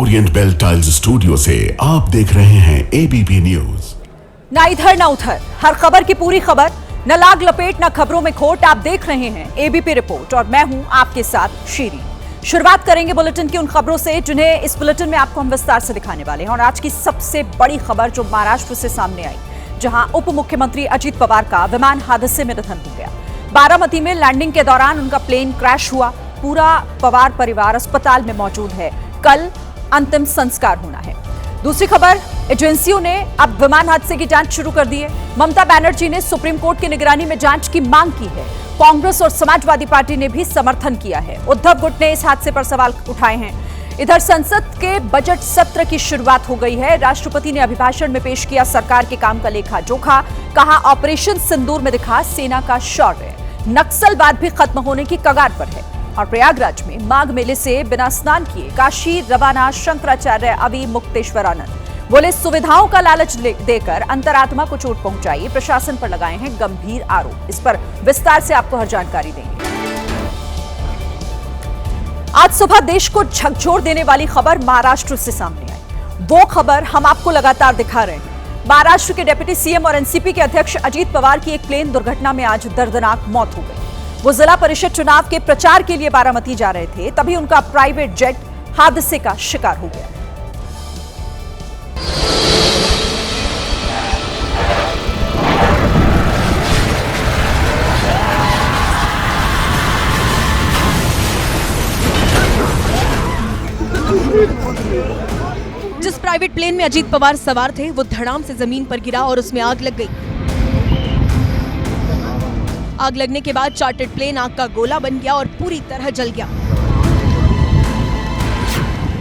Orient bell tiles studio से आप देख रहे हैं एबीपी न्यूज। ना इधर ना उधर, हर खबर की पूरी खबर, न लाग लपेट न खबरों में खोट। आप देख रहे हैं एबीपी रिपोर्ट और मैं हूं आपके साथ शीरी। शुरुआत करेंगे बुलेटिन की उन खबरों से जिन्हें इस बुलेटिन में आपको हम विस्तार से दिखाने वाले हैं। और आज की सबसे बड़ी खबर जो महाराष्ट्र से सामने आई, जहां उप मुख्यमंत्री अजीत पवार का विमान हादसे में निधन हो गया। बारामती में लैंडिंग के दौरान उनका प्लेन क्रैश हुआ। पूरा पवार परिवार अस्पताल में मौजूद है। कल अंतिम संस्कार होना है। दूसरी खबर, एजेंसियों ने अब विमान हादसे की जांच शुरू कर दी है। ममता बनर्जी ने सुप्रीम कोर्ट की निगरानी में जांच की मांग की है। कांग्रेस और समाजवादी पार्टी ने भी समर्थन किया है। उद्धव गुट ने इस हादसे पर सवाल उठाए हैं। इधर संसद के बजट सत्र की शुरुआत हो गई है। राष्ट्रपति ने अभिभाषण में पेश किया सरकार के काम का लेखा जोखा। कहा ऑपरेशन सिंदूर में दिखा सेना का शौर्य। नक्सलवाद भी खत्म होने की कगार पर है। और प्रयागराज में माघ मेले से बिना स्नान किए काशी रवाना शंकराचार्य अवि मुक्तेश्वरानंद। बोले सुविधाओं का लालच देकर अंतरात्मा को चोट पहुंचाई। प्रशासन पर लगाए हैं गंभीर आरोप। इस पर विस्तार से आपको हर जानकारी देंगे। आज सुबह देश को झकझोर देने वाली खबर महाराष्ट्र से सामने आई। वो खबर हम आपको लगातार दिखा रहे हैं। महाराष्ट्र के डिप्टी सीएम और एनसीपी के अध्यक्ष अजीत पवार की एक प्लेन दुर्घटना में आज दर्दनाक मौत हो गई। वो जिला परिषद चुनाव के प्रचार के लिए बारामती जा रहे थे, तभी उनका प्राइवेट जेट हादसे का शिकार हो गया। जिस प्राइवेट प्लेन में अजीत पवार सवार थे, वो धड़ाम से जमीन पर गिरा और उसमें आग लग गई। आग लगने के बाद चार्टर्ड प्लेन आग का गोला बन गया और पूरी तरह जल गया।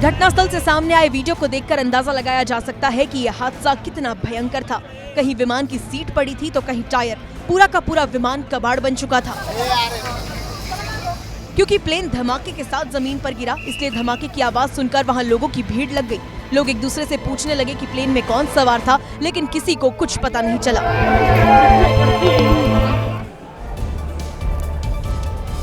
घटनास्थल से सामने आए वीडियो को देखकर अंदाजा लगाया जा सकता है कि यह हादसा कितना भयंकर था। कहीं विमान की सीट पड़ी थी तो कहीं टायर। पूरा का पूरा विमान कबाड़ बन चुका था। क्योंकि प्लेन धमाके के साथ जमीन पर गिरा, इसलिए धमाके की आवाज सुनकर वहां लोगों की भीड़ लग गई। लोग एक दूसरे से पूछने लगे कि प्लेन में कौन सवार था, लेकिन किसी को कुछ पता नहीं चला।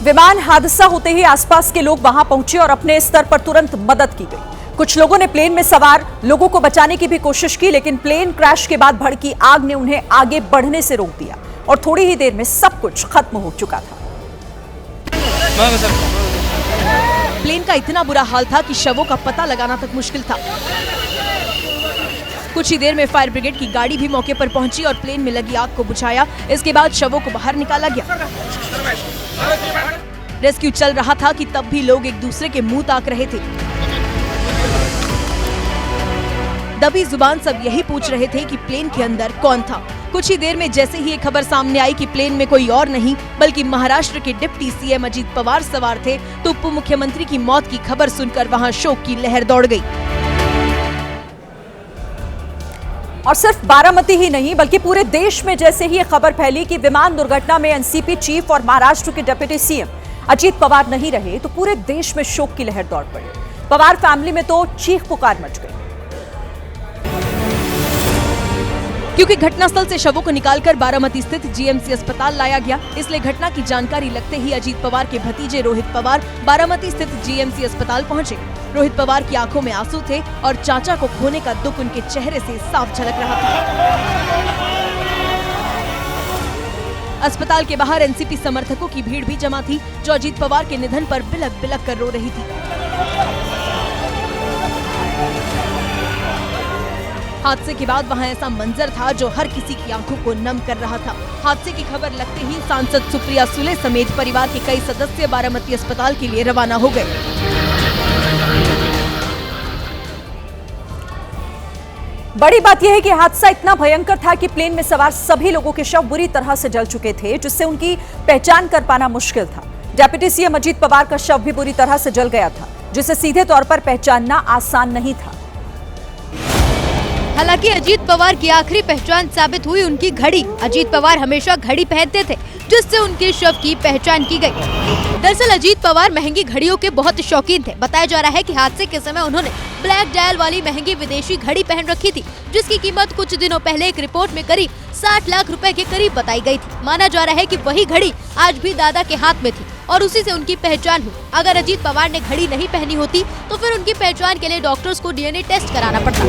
विमान हादसा होते ही आसपास के लोग वहां पहुंचे और अपने स्तर पर तुरंत मदद की गई। कुछ लोगों ने प्लेन में सवार लोगों को बचाने की भी कोशिश की, लेकिन प्लेन क्रैश के बाद भड़की आग ने उन्हें आगे बढ़ने से रोक दिया और थोड़ी ही देर में सब कुछ खत्म हो चुका था। प्लेन का इतना बुरा हाल था कि शवों का पता लगाना तक मुश्किल था। कुछ ही देर में फायर ब्रिगेड की गाड़ी भी मौके पर पहुंची और प्लेन में लगी आग को बुझाया। इसके बाद शवों को बाहर निकाला गया। रेस्क्यू चल रहा था कि तब भी लोग एक दूसरे के मुंह ताक रहे थे। दबी जुबान सब यही पूछ रहे थे कि प्लेन के अंदर कौन था। कुछ ही देर में जैसे ही ये खबर सामने आई कि प्लेन में कोई और नहीं बल्कि महाराष्ट्र के डिप्टी सीएम अजीत पवार सवार थे, तो उप मुख्यमंत्री की मौत की खबर सुनकर वहां शोक की लहर दौड़ गई। और सिर्फ बारामती ही नहीं बल्कि पूरे देश में जैसे ही ये खबर फैली कि विमान दुर्घटना में एनसीपी चीफ और महाराष्ट्र के डिप्टी सीएम अजीत पवार नहीं रहे, तो पूरे देश में शोक की लहर दौड़ पड़ी। पवार फैमिली में तो चीख पुकार मच गई। क्योंकि घटनास्थल से शवों को निकालकर बारामती स्थित जीएमसी अस्पताल लाया गया, इसलिए घटना की जानकारी लगते ही अजीत पवार के भतीजे रोहित पवार बारामती स्थित जीएमसी अस्पताल पहुंचे। रोहित पवार की आंखों में आंसू थे और चाचा को खोने का दुख उनके चेहरे से साफ झलक रहा था। अस्पताल के बाहर एनसीपी समर्थकों की भीड़ भी जमा थी, जो अजीत पवार के निधन पर बिलक बिलक कर रो रही थी। हादसे के बाद वहां ऐसा मंजर था जो हर किसी की आंखों को नम कर रहा था। हादसे की खबर लगते ही सांसद सुप्रिया सुले समेत परिवार के कई सदस्य बारामती अस्पताल के लिए रवाना हो गए। बड़ी बात यह है कि हादसा इतना भयंकर था कि प्लेन में सवार सभी लोगों के शव बुरी तरह से जल चुके थे, जिससे उनकी पहचान कर पाना मुश्किल था। डिप्टी सीएम अजीत पवार का शव भी बुरी तरह से जल गया था, जिसे सीधे तौर पर पहचानना आसान नहीं था। हालांकि अजीत पवार की आखिरी पहचान साबित हुई उनकी घड़ी। अजीत पवार हमेशा घड़ी पहनते थे, जिससे उनके शव की पहचान की गई। दरअसल अजीत पवार महंगी घड़ियों के बहुत शौकीन थे। बताया जा रहा है कि हादसे के समय उन्होंने ब्लैक डायल वाली महंगी विदेशी घड़ी पहन रखी थी, जिसकी कीमत कुछ दिनों पहले एक रिपोर्ट में करीब 60 लाख रुपए के करीब बताई गई थी। माना जा रहा है कि वही घड़ी आज भी दादा के हाथ में थी। और उसी से उनकी पहचान हुई। अगर अजीत पवार ने घड़ी नहीं पहनी होती तो फिर उनकी पहचान के लिए डॉक्टर्स को डीएनए टेस्ट कराना पड़ता।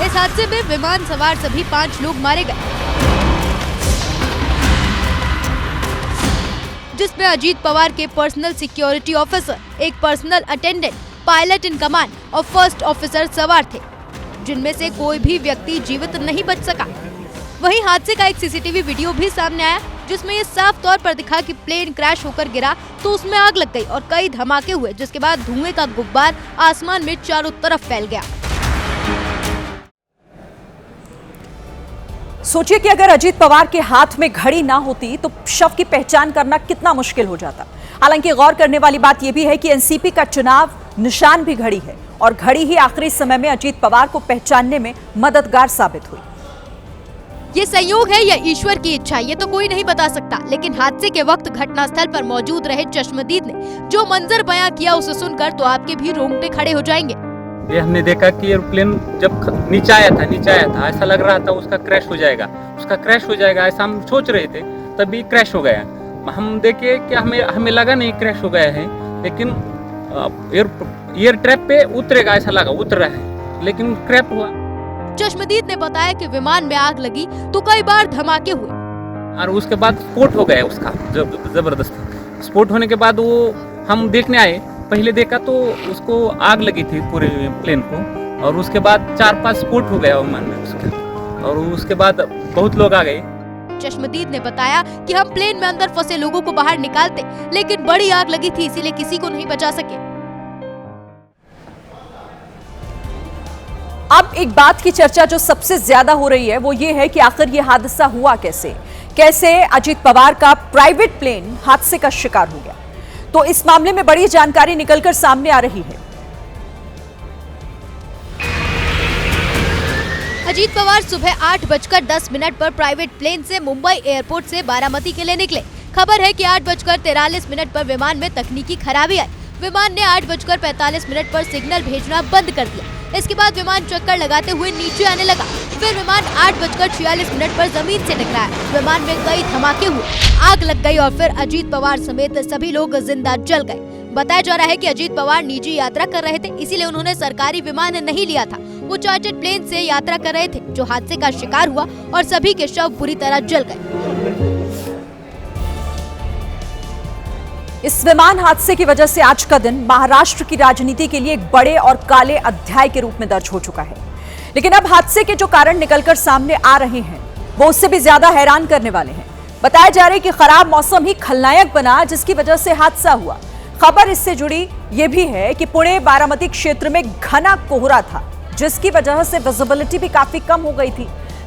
इस हादसे में विमान सवार सभी 5 लोग मारे गए, जिसमें अजीत पवार के पर्सनल सिक्योरिटी ऑफिसर, एक personal attendant, pilot in command और फर्स्ट ऑफिसर सवार थे, जिनमें से कोई भी व्यक्ति जीवित नहीं बच सका। वहीं हादसे का एक सीसीटीवी वीडियो भी सामने आया, जिसमें ये साफ तौर पर दिखा कि प्लेन क्रैश होकर गिरा तो उसमें आग लग गई और कई धमाके हुए, जिसके बाद धुएं का गुब्बार आसमान में चारों तरफ फैल गया। सोचिए कि अगर अजीत पवार के हाथ में घड़ी ना होती तो शव की पहचान करना कितना मुश्किल हो जाता। हालांकि गौर करने वाली बात यह भी है कि एनसीपी का चुनाव निशान भी घड़ी है और घड़ी ही आखिरी समय में अजीत पवार को पहचानने में मददगार साबित हुई। ये संयोग है या ईश्वर की इच्छा, ये तो कोई नहीं बता सकता, लेकिन हादसे के वक्त घटनास्थल पर मौजूद रहे चश्मदीद ने जो मंजर बयां किया उसे सुनकर तो आपके भी रोंगटे खड़े हो जाएंगे। ये हमने देखा कि एरोप्लेन जब नीचे आया था, ऐसा लग रहा था उसका क्रैश हो जाएगा, ऐसा हम सोच रहे थे, तभी क्रैश हो गया। हम देखे कि हमें लगा नहीं क्रैश हो गया है, लेकिन एयर ट्रैप पे उतरेगा ऐसा लगा, उतर रहा है, लेकिन क्रैश हुआ। चश्मदीद ने बताया कि विमान में आग लगी तो कई बार धमाके हुए और उसके बाद स्फोट हो गया उसका, जबरदस्त स्फोट होने के बाद वो हम देखने आए, पहले देखा तो उसको आग लगी थी पूरे प्लेन को, और उसके बाद 4-5 स्फोट हो गया विमान में उसका, और उसके बाद बहुत लोग आ गए। चश्मदीद ने बताया कि हम प्लेन में अंदर फंसे लोगों को बाहर निकालते, लेकिन बड़ी आग लगी थी इसीलिए किसी को नहीं बचा सके। अब एक बात की चर्चा जो सबसे ज्यादा हो रही है वो ये है कि आखिर ये हादसा हुआ कैसे अजीत पवार का प्राइवेट प्लेन हादसे का शिकार हो गया। तो इस मामले में बड़ी जानकारी निकलकर सामने आ रही है। अजीत पवार सुबह 8:10 पर प्राइवेट प्लेन से मुंबई एयरपोर्ट से बारामती के लिए निकले। खबर है कि 8:43 पर विमान में तकनीकी खराबी आई। विमान ने 8:45 पर सिग्नल भेजना बंद कर दिया। इसके बाद विमान चक्कर लगाते हुए नीचे आने लगा। फिर विमान 8:46 पर जमीन से टकराया। विमान में कई धमाके हुए, आग लग गई और फिर अजीत पवार समेत सभी लोग जिंदा जल गए। बताया जा रहा है कि अजीत पवार निजी यात्रा कर रहे थे, इसीलिए उन्होंने सरकारी विमान नहीं लिया था। वो चार्टर्ड प्लेन से यात्रा कर रहे थे, जो हादसे का शिकार हुआ और सभी के शव बुरी तरह जल गए। इस विमान हादसे की वजह से आज का दिन महाराष्ट्र की राजनीति के लिए एक बड़े और काले अध्याय के रूप में दर्ज हो चुका है। लेकिन अब हादसे के जो कारण निकलकर सामने आ रहे हैं वो उससे भी ज्यादा हैरान करने वाले हैं। बताया जा रहा है कि खराब मौसम ही खलनायक बना जिसकी वजह से हादसा हुआ। खबर इससे जुड़ी यह भी है कि पुणे बारामती क्षेत्र में घना कोहरा था, जिसकी वजह से विजिबिलिटी भी काफी कम हो गई थी।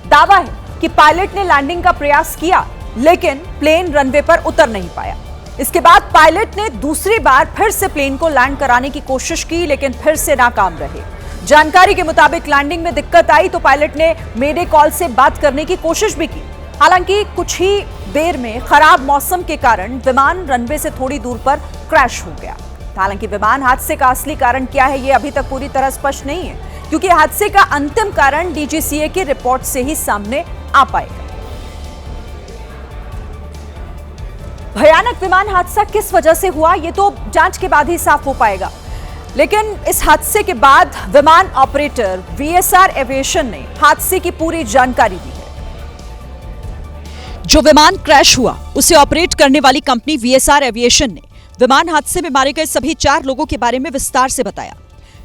दावा है कि पायलट ने लैंडिंग का प्रयास किया, लेकिन प्लेन रनवे पर उतर नहीं पाया। इसके बाद पायलट ने दूसरी बार फिर से प्लेन को लैंड कराने की कोशिश की, लेकिन फिर से नाकाम रहे। जानकारी के मुताबिक लैंडिंग में दिक्कत आई तो पायलट ने मेडे कॉल से बात करने की कोशिश भी की। हालांकि कुछ ही देर में खराब मौसम के कारण विमान रनवे से थोड़ी दूर पर क्रैश हो गया। हालांकि विमान हादसे का असली कारण क्या है ये अभी तक पूरी तरह स्पष्ट नहीं है, क्योंकि हादसे का अंतिम कारण डीजीसीए की रिपोर्ट से ही सामने आ पाएगा। भयानक विमान हादसा किस वजह से हुआ ये तो जांच के बाद ही साफ हो पाएगा। लेकिन इस हादसे के बाद विमान ऑपरेटर वीएसआर एविएशन ने हादसे की पूरी जानकारी दी है। जो विमान क्रैश हुआ उसे ऑपरेट करने वाली कंपनी वीएसआर एविएशन ने विमान हादसे में मारे गए सभी 4 लोगों के बारे में विस्तार से बताया।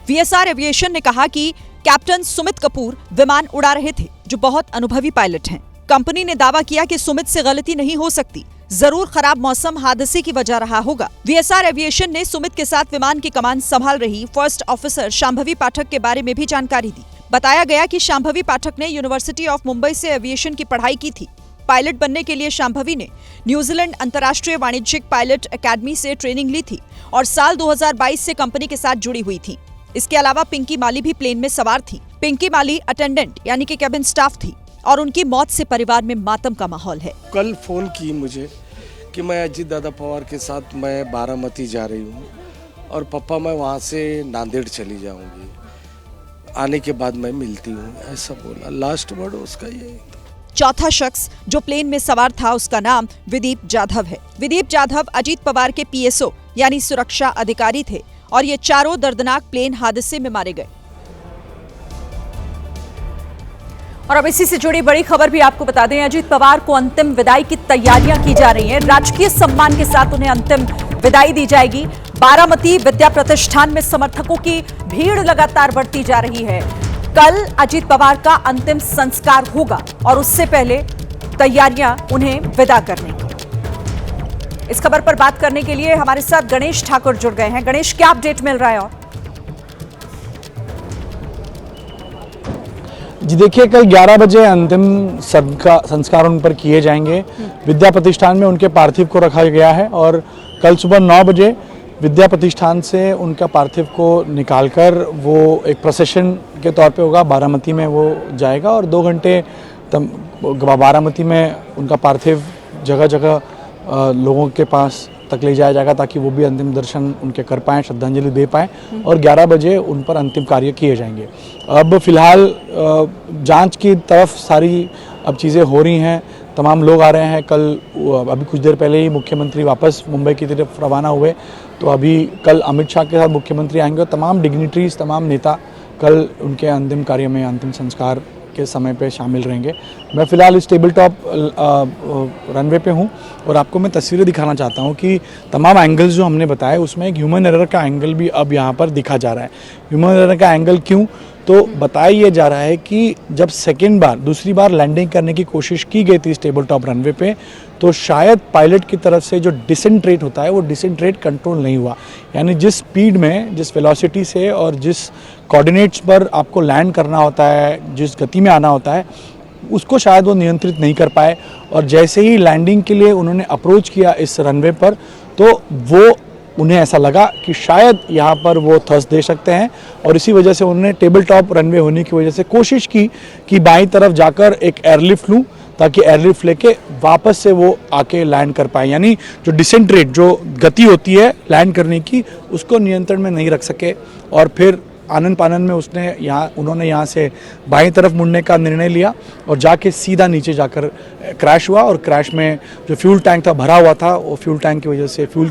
वीएसआर एविएशन ने कहा कि कैप्टन सुमित कपूर विमान उड़ा रहे थे, जो बहुत अनुभवी पायलट हैं। कंपनी ने दावा किया कि सुमित से गलती नहीं हो सकती, जरूर खराब मौसम हादसे की वजह रहा होगा। वीएसआर एविएशन ने सुमित के साथ विमान की कमान संभाल रही फर्स्ट ऑफिसर शांभवी पाठक के बारे में भी जानकारी दी। बताया गया कि शांभवी पाठक ने यूनिवर्सिटी ऑफ मुंबई से एविएशन की पढ़ाई की थी। पायलट बनने के लिए शांभवी ने न्यूजीलैंड अंतर्राष्ट्रीय वाणिज्यिक पायलट अकेडमी से ट्रेनिंग ली थी और साल 2022 से कंपनी के साथ जुड़ी हुई थी। इसके अलावा पिंकी माली भी प्लेन में सवार थी। पिंकी माली अटेंडेंट यानी कि कैबिन स्टाफ थी और उनकी मौत से परिवार में मातम का माहौल है। कल फोन की मुझे कि मैं अजीत दादा पवार के साथ मैं बारामती जा रही हूँ और पापा मैं वहाँ से नांदेड़ चली जाऊँगी, आने के बाद मैं मिलती हूँ, ऐसा बोला। लास्ट वर्ड उसका यही था। चौथा शख्स जो प्लेन में सवार था उसका नाम विदीप जाधव है। विदीप जाधव अजीत पवार के पीएसओ यानी सुरक्षा अधिकारी थे और ये चारों दर्दनाक प्लेन हादसे में मारे गए। और अब इसी से जुड़ी बड़ी खबर भी आपको बता दें, अजीत पवार को अंतिम विदाई की तैयारियां की जा रही हैं। राजकीय सम्मान के साथ उन्हें अंतिम विदाई दी जाएगी। बारामती विद्या प्रतिष्ठान में समर्थकों की भीड़ लगातार बढ़ती जा रही है। कल अजीत पवार का अंतिम संस्कार होगा और उससे पहले तैयारियां उन्हें विदा करने की। इस खबर पर बात करने के लिए हमारे साथ गणेश ठाकुर जुड़ गए हैं। गणेश, क्या अपडेट मिल रहा है? और जी देखिए, कल 11 बजे अंतिम संस्कार उन पर किए जाएंगे। विद्या प्रतिष्ठान में उनके पार्थिव को रखा गया है और कल सुबह 9 बजे विद्या प्रतिष्ठान से उनका पार्थिव को निकालकर वो एक प्रोसेशन के तौर पे होगा, बारामती में वो जाएगा और 2 घंटे बारामती में उनका पार्थिव जगह जगह लोगों के पास तक ले जाया जाएगा ताकि वो भी अंतिम दर्शन उनके कर पाएँ, श्रद्धांजलि दे पाएँ और 11 बजे उन पर अंतिम कार्य किए जाएंगे। अब फिलहाल जांच की तरफ सारी अब चीज़ें हो रही हैं, तमाम लोग आ रहे हैं। कल अभी कुछ देर पहले ही मुख्यमंत्री वापस मुंबई की तरफ रवाना हुए, तो अभी कल अमित शाह के साथ मुख्यमंत्री आएंगे और तमाम डिग्निटरीज, तमाम नेता कल उनके अंतिम कार्य में, अंतिम संस्कार के समय पे शामिल रहेंगे। मैं फ़िलहाल इस टेबल टॉप रनवे पे हूँ और आपको मैं तस्वीरें दिखाना चाहता हूँ कि तमाम एंगल्स जो हमने बताए उसमें एक ह्यूमन एरर का एंगल भी अब यहाँ पर दिखा जा रहा है। ह्यूमन एरर का एंगल क्यों? तो बताया ये जा रहा है कि जब दूसरी बार लैंडिंग करने की कोशिश की गई थी इस टेबल टॉप रनवे पे, तो शायद पायलट की तरफ से जो डिसेंट रेट होता है वो डिसेंट रेट कंट्रोल नहीं हुआ। यानी जिस स्पीड में, जिस वेलोसिटी से और जिस कोऑर्डिनेट्स पर आपको लैंड करना होता है, जिस गति में आना होता है, उसको शायद वो नियंत्रित नहीं कर पाए और जैसे ही लैंडिंग के लिए उन्होंने अप्रोच किया इस रनवे पर, तो वो उन्हें ऐसा लगा कि शायद यहाँ पर वो थ्रस्ट दे सकते हैं और इसी वजह से उन्होंने टेबल टॉप रनवे होने की वजह से कोशिश की कि बाईं तरफ जाकर एक एयरलिफ्ट लूँ ताकि एयरलिफ्ट लेके वापस से वो आके लैंड कर पाए। यानी जो डिसेंट रेट, जो गति होती है लैंड करने की, उसको नियंत्रण में नहीं रख सके और फिर आनन पानन में उन्होंने यहाँ से बाईं तरफ मुड़ने का निर्णय लिया और जाके सीधा नीचे जाकर क्रैश हुआ और क्रैश में जो फ्यूल टैंक था भरा हुआ था, वो फ्यूल की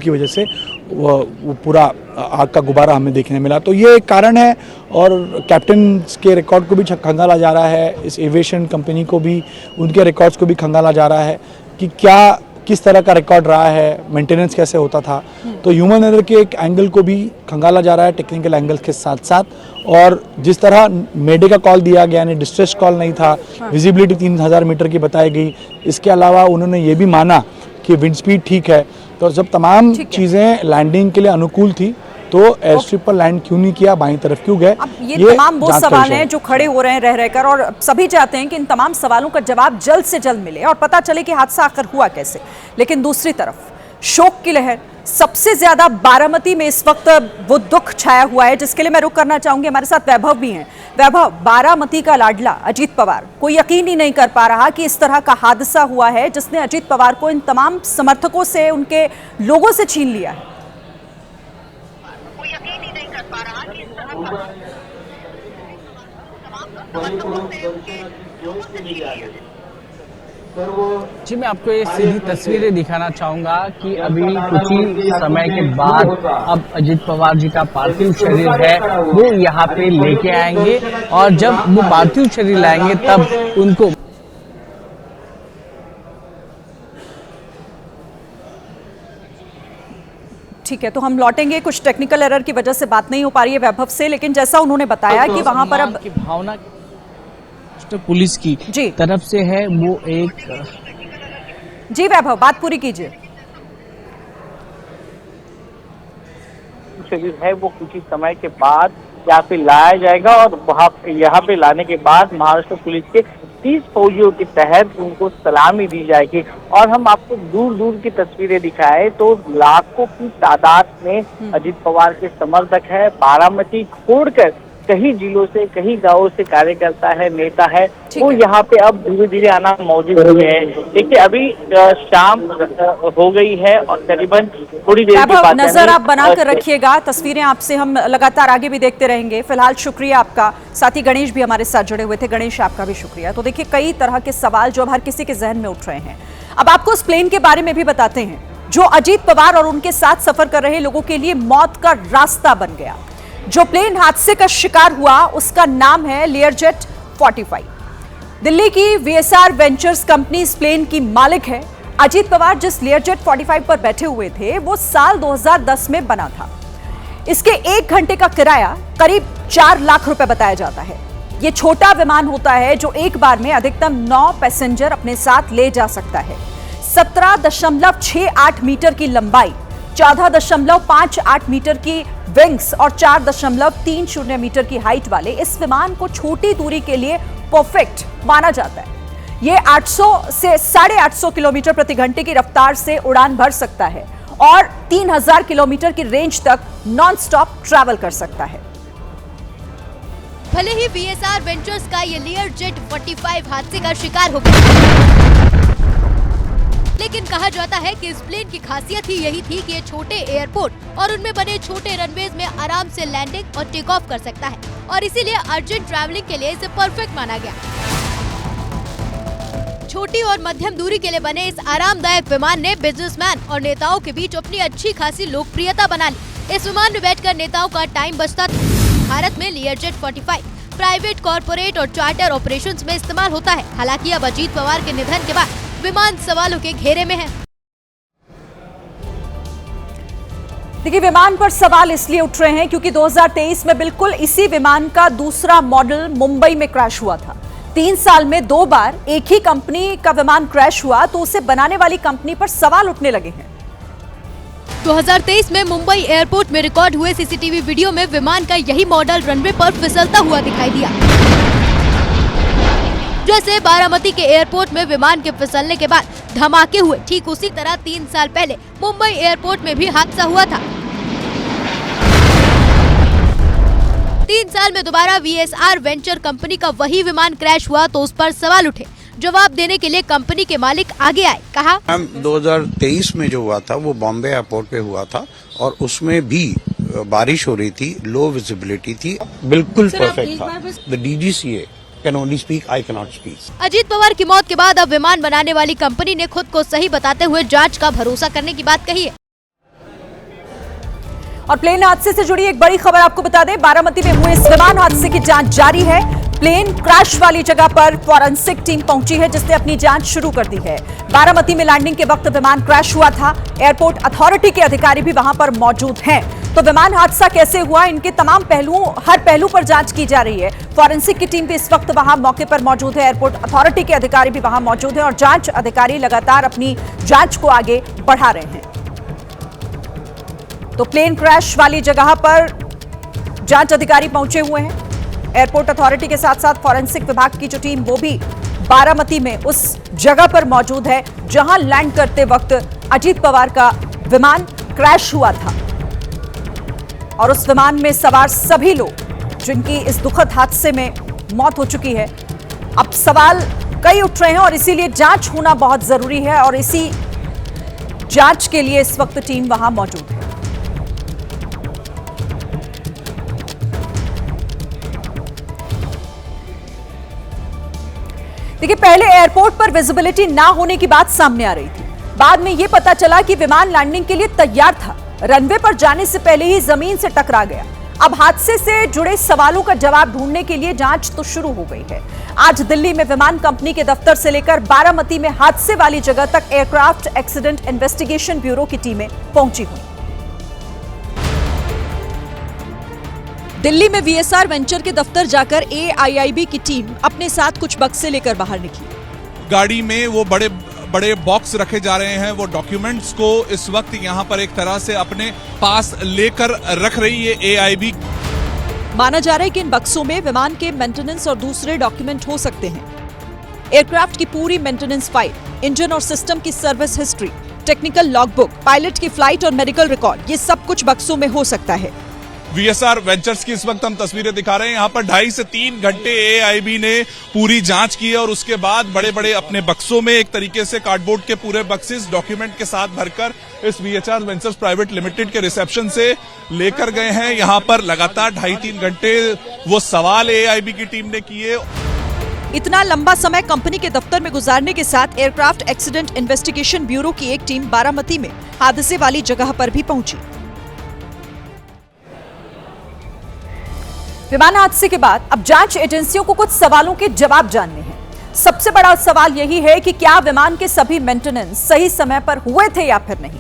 वजह से वो पूरा आग का गुब्बारा हमें देखने मिला। तो ये एक कारण है और कैप्टन के रिकॉर्ड को भी खंगाला जा रहा है, इस एविएशन कंपनी को भी, उनके रिकॉर्ड्स को भी खंगाला जा रहा है कि किस तरह का रिकॉर्ड रहा है, मेंटेनेंस कैसे होता था। तो ह्यूमन एरर के एक एंगल को भी खंगाला जा रहा है टेक्निकल एंगल के साथ साथ, और जिस तरह मेडे का कॉल दिया गया, यानी डिस्ट्रेस कॉल नहीं था, विजिबिलिटी 3000 मीटर की बताई गई। इसके अलावा उन्होंने ये भी माना कि विंड स्पीड ठीक है। तो जब तमाम चीज़ें लैंडिंग के लिए अनुकूल थी तो एयर स्ट्रिप पर लैंड क्यों नहीं किया, बाईं तरफ क्यों गए? ये तमाम वो सवाल हैं जो खड़े हो रहे हैं रह रहकर और सभी चाहते हैं कि इन तमाम सवालों का जवाब जल्द से जल्द मिले और पता चले कि हादसा आखिर हुआ कैसे। लेकिन दूसरी तरफ शोक की लहर सबसे ज्यादा बारामती में इस वक्त वो दुख छाया हुआ है, जिसके लिए मैं रुक करना चाहूंगी। हमारे साथ वैभव भी हैं। वैभव, बारामती का लाडला अजीत पवार, कोई यकीन ही नहीं कर पा रहा कि इस तरह का हादसा हुआ है जिसने अजीत पवार को इन तमाम समर्थकों से, उनके लोगों से छीन लिया है। जी, मैं आपको ये सीधी तस्वीरें दिखाना चाहूंगा कि अभी कुछ ही समय के बाद अब अजीत पवार जी का पार्थिव शरीर है वो यहाँ पे लेके आएंगे और जब वो पार्थिव शरीर लाएंगे तब उनको ठीक है, तो हम लौटेंगे। कुछ टेक्निकल एरर की वजह से बात नहीं हो पा रही है वैभव से, लेकिन जैसा उन्होंने बताया कि वहां पर अब भावना पुलिस की तरफ से है वो एक। जी वैभव, बात पूरी कीजिए। शरीर है वो कुछ ही समय के बाद यहाँ पे लाया जाएगा और यहाँ पे लाने के बाद महाराष्ट्र पुलिस के 30 फौजियों के तहत उनको सलामी दी जाएगी। और हम आपको दूर दूर की तस्वीरें दिखाए तो लाखों की तादाद में अजीत पवार के समर्थक है। बारामती छोड़कर कई जिलों से, कई गांवों से कार्यकर्ता है, नेता है, वो है। यहाँ पे अब धीरे धीरे आना मौजूद हुए हैं। देखिए अभी शाम हो गई है और करीबन थोड़ी देर के बाद नजर आप बनाकर रखिएगा, तस्वीरें आपसे हम लगातार आगे भी देखते रहेंगे। फिलहाल शुक्रिया आपका, साथ ही गणेश भी हमारे साथ जुड़े हुए थे। गणेश आपका भी शुक्रिया। तो देखिए कई तरह के सवाल जो अब हर किसी के जहन में उठ रहे हैं। अब आपको उस प्लेन के बारे में भी बताते हैं जो अजीत पवार और उनके साथ सफर कर रहे लोगों के लिए मौत का रास्ता बन गया। जो प्लेन हादसे का शिकार हुआ उसका नाम है लेयरजेट 45। दिल्ली की वीएसआर वेंचर्स कंपनी इस प्लेन की मालिक है। अजीत पवार जिस लेयरजेट 45 पर बैठे हुए थे वो साल 2010 में बना था। इसके 1 घंटे का किराया करीब 4 लाख रुपए बताया जाता है। यह छोटा विमान होता है जो एक बार में अधिकतम 9 पैसेंजर अपने साथ ले जा सकता है। 17.68 मीटर की लंबाई, 14.58 मीटर की विंग्स और 4.30 मीटर की हाइट वाले इस विमान को छोटी दूरी के लिए परफेक्ट माना जाता है। यह 800 से 850 किलोमीटर प्रति घंटे की रफ्तार से उड़ान भर सकता है और 3000 किलोमीटर की रेंज तक नॉन स्टॉप ट्रैवल कर सकता है। भले ही वीएसआर वेंचर्स का ये लेयरजेट 45 हादसे का शिकार हो गया, लेकिन कहा जाता है कि इस प्लेन की खासियत ही यही थी कि ये छोटे एयरपोर्ट और उनमें बने छोटे रनवेज में आराम से लैंडिंग और टेक ऑफ कर सकता है और इसीलिए अर्जेंट ट्रैवलिंग के लिए इसे परफेक्ट माना गया। छोटी और मध्यम दूरी के लिए बने इस आरामदायक विमान ने बिजनेसमैन और नेताओं के बीच अपनी अच्छी खासी लोकप्रियता बना ली। इस विमान में बैठकर नेताओं का टाइम बचता था। भारत में लेयरजेट 45 प्राइवेट, कॉर्पोरेट और चार्टर ऑपरेशंस में इस्तेमाल होता है। हालांकि अब अजीत पवार के निधन के बाद विमान सवालों के घेरे में है। देखिए विमान पर सवाल इसलिए उठ रहे हैं क्योंकि 2023 में बिल्कुल इसी विमान का दूसरा मॉडल मुंबई में क्रैश हुआ था। 3 साल में 2 बार एक ही कंपनी का विमान क्रैश हुआ तो उसे बनाने वाली कंपनी पर सवाल उठने लगे हैं। 2023 में मुंबई एयरपोर्ट में रिकॉर्ड हुए सीसीटीवी वीडियो में विमान का यही मॉडल रनवे पर फिसलता हुआ दिखाई दिया। जैसे बारामती के एयरपोर्ट में विमान के फिसलने के बाद धमाके हुए, ठीक उसी तरह 3 साल पहले मुंबई एयरपोर्ट में भी हादसा हुआ था। 3 साल में दोबारा वीएसआर वेंचर कंपनी का वही विमान क्रैश हुआ तो उस पर सवाल उठे। जवाब देने के लिए कंपनी के मालिक आगे आए। कहा, 2023 में जो हुआ था वो बॉम्बे एयरपोर्ट पे हुआ था और उसमें भी बारिश हो रही थी, लो विजिबिलिटी थी, बिल्कुल परफेक्ट था। The DGCA can only speak, I cannot speak. Ajit Pawar की मौत के बाद अब विमान बनाने वाली कंपनी ने खुद को सही बताते हुए जांच का भरोसा करने की बात कही है। और प्लेन हादसे से जुड़ी एक बड़ी खबर आपको बता दें, बारामती में हुए इस विमान हादसे की जांच जारी है। प्लेन क्रैश वाली जगह पर फॉरेंसिक टीम पहुंची है जिसने अपनी जांच शुरू कर दी है। बारामती में लैंडिंग के वक्त विमान क्रैश हुआ था। एयरपोर्ट अथॉरिटी के अधिकारी भी वहां पर मौजूद हैं। तो विमान हादसा कैसे हुआ, इनके तमाम पहलुओं, हर पहलू पर जांच की जा रही है। फॉरेंसिक की टीम भी इस वक्त वहां मौके पर मौजूद है। एयरपोर्ट अथॉरिटी के अधिकारी भी वहां मौजूद हैं और जांच अधिकारी लगातार अपनी जांच को आगे बढ़ा रहे हैं। तो प्लेन क्रैश वाली जगह पर जांच अधिकारी पहुंचे हुए हैं। एयरपोर्ट अथॉरिटी के साथ साथ फॉरेंसिक विभाग की जो टीम वो भी बारामती में उस जगह पर मौजूद है जहां लैंड करते वक्त अजीत पवार का विमान क्रैश हुआ था। और उस विमान में सवार सभी लोग जिनकी इस दुखद हादसे में मौत हो चुकी है, अब सवाल कई उठ रहे हैं और इसीलिए जांच होना बहुत जरूरी है और इसी जांच के लिए इस वक्त टीम वहां मौजूद है। देखिए पहले एयरपोर्ट पर विजिबिलिटी ना होने की बात सामने आ रही थी। बाद में यह पता चला कि विमान लैंडिंग के लिए तैयार था, रनवे पर जाने से पहले ही जमीन से टकरा गया। अब हादसे से जुड़े सवालों का जवाब ढूंढने के लिए जांच तो शुरू हो गई है। आज दिल्ली में विमान कंपनी के दफ्तर से लेकर बारामती में हादसे वाली जगह तक एयरक्राफ्ट एक्सीडेंट इन्वेस्टिगेशन ब्यूरो की टीमें पहुंची हुई। दिल्ली में वीएसआर वेंचर के दफ्तर जाकर AIIB की टीम अपने साथ कुछ बक्से लेकर बाहर निकली। गाड़ी में वो बड़े बड़े बॉक्स रखे जा रहे हैं। वो डॉक्यूमेंट्स को इस वक्त यहाँ पर एक तरह से अपने पास लेकर रख रही है AIB। माना जा रहा है कि इन बक्सों में विमान के मेंटेनेंस और दूसरे डॉक्यूमेंट हो सकते हैं। एयरक्राफ्ट की पूरी मेंटेनेंस फाइल, इंजन और सिस्टम की service history, technical logbook, pilot की फ्लाइट और मेडिकल रिकॉर्ड, ये सब कुछ बक्सों में हो सकता है। वीएसआर वेंचर्स की इस वक्त हम तस्वीरें दिखा रहे हैं। यहाँ पर 2.5 से 3 घंटे एआईबी ने पूरी जांच की है और उसके बाद बड़े बड़े अपने बक्सों में एक तरीके से कार्डबोर्ड के पूरे बक्सेस डॉक्यूमेंट के साथ भरकर इस वीएसआर वेंचर्स प्राइवेट लिमिटेड के रिसेप्शन से लेकर गए हैं। यहाँ पर लगातार 2.5-3 घंटे वो सवाल एआईबी की टीम ने किए। इतना लंबा समय कंपनी के दफ्तर में गुजारने के साथ एयरक्राफ्ट एक्सीडेंट इन्वेस्टिगेशन ब्यूरो की एक टीम बारामती में हादसे वाली जगह पर भी पहुंची। विमान हादसे के बाद अब जांच एजेंसियों को कुछ सवालों के जवाब जानने हैं। सबसे बड़ा सवाल यही है कि क्या विमान के सभी मेंटेनेंस सही समय पर हुए थे या फिर नहीं।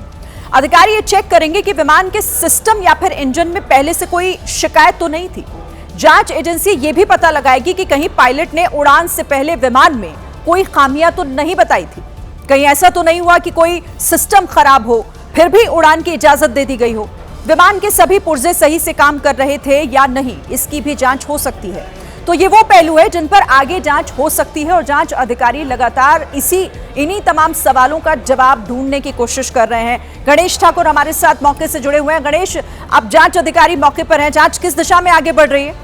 अधिकारी ये चेक करेंगे कि विमान के सिस्टम या फिर इंजन में पहले से कोई शिकायत तो नहीं थी। जांच एजेंसी ये भी पता लगाएगी कि कहीं पायलट ने उड़ान से पहले विमान में कोई खामियां तो नहीं बताई थी, कहीं ऐसा तो नहीं हुआ कि कोई सिस्टम खराब हो फिर भी उड़ान की इजाजत दे दी गई हो। विमान के सभी पुर्जे सही से काम कर रहे थे या नहीं, इसकी भी जांच हो सकती है। तो ये वो पहलू है जिन पर आगे जांच हो सकती है और जांच अधिकारी लगातार इन्हीं तमाम सवालों का जवाब ढूंढने की कोशिश कर रहे हैं। गणेश ठाकुर हमारे साथ मौके से जुड़े हुए हैं। गणेश, अब जांच अधिकारी मौके पर हैं, जांच किस दिशा में आगे बढ़ रही है?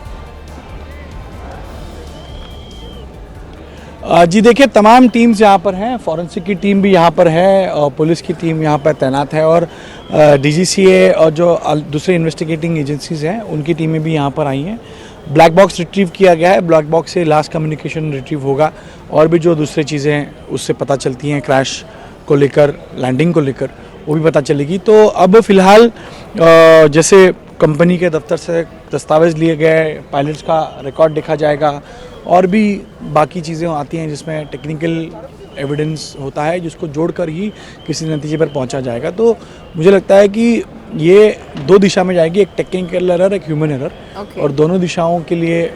जी देखिए, तमाम टीम्स यहाँ पर हैं, फॉरेंसिक की टीम भी यहाँ पर है और पुलिस की टीम यहाँ पर तैनात है और डीजीसीए और जो दूसरे इन्वेस्टिगेटिंग एजेंसीज हैं उनकी टीमें भी यहाँ पर आई हैं। ब्लैक बॉक्स रिट्रीव किया गया है, ब्लैक बॉक्स से लास्ट कम्युनिकेशन रिट्रीव होगा और भी जो दूसरी चीज़ें हैं उससे पता चलती हैं, क्रैश को लेकर, लैंडिंग को लेकर, वो भी पता चलेगी। तो अब फिलहाल जैसे कंपनी के दफ्तर से दस्तावेज लिए गए, पायलट्स का रिकॉर्ड देखा जाएगा और भी बाकी चीज़ें आती हैं जिसमें टेक्निकल एविडेंस होता है जिसको जोड़कर ही किसी नतीजे पर पहुंचा जाएगा। तो मुझे लगता है कि ये दो दिशा में जाएगी, एक टेक्निकल एरर, एक ह्यूमन एरर, और दोनों दिशाओं के लिए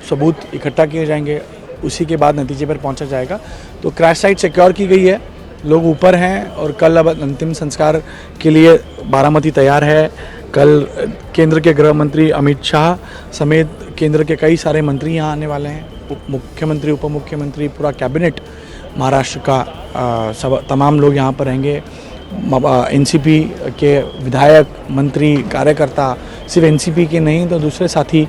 सबूत इकट्ठा किए जाएंगे, उसी के बाद नतीजे पर पहुंचा जाएगा। तो क्रैश साइट सिक्योर की गई है, लोग ऊपर हैं और कल अब अंतिम संस्कार के लिए बारामती तैयार है। कल केंद्र के गृह मंत्री अमित शाह समेत केंद्र के कई सारे मंत्री यहाँ आने वाले हैं, मुख्यमंत्री, उप मुख्यमंत्री, पूरा कैबिनेट महाराष्ट्र का तमाम लोग यहाँ पर रहेंगे। एनसीपी के विधायक, मंत्री, कार्यकर्ता, सिर्फ एनसीपी के नहीं तो दूसरे साथी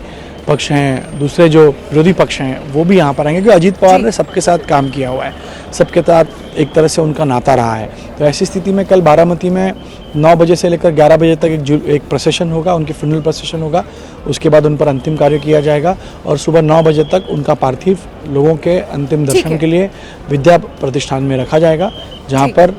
पक्ष हैं, दूसरे जो विरोधी पक्ष हैं वो भी यहाँ पर आएंगे, क्योंकि अजीत पवार ने सबके साथ काम किया हुआ है, सबके साथ एक तरह से उनका नाता रहा है। तो ऐसी स्थिति में कल बारामती में 9 बजे से लेकर 11 बजे तक एक प्रोसेशन होगा, उनकी फ्यूनरल प्रोसेशन होगा, उसके बाद उन पर अंतिम कार्य किया जाएगा और सुबह 9 बजे तक उनका पार्थिव लोगों के अंतिम दर्शन के लिए विद्या प्रतिष्ठान में रखा जाएगा, जहाँ पर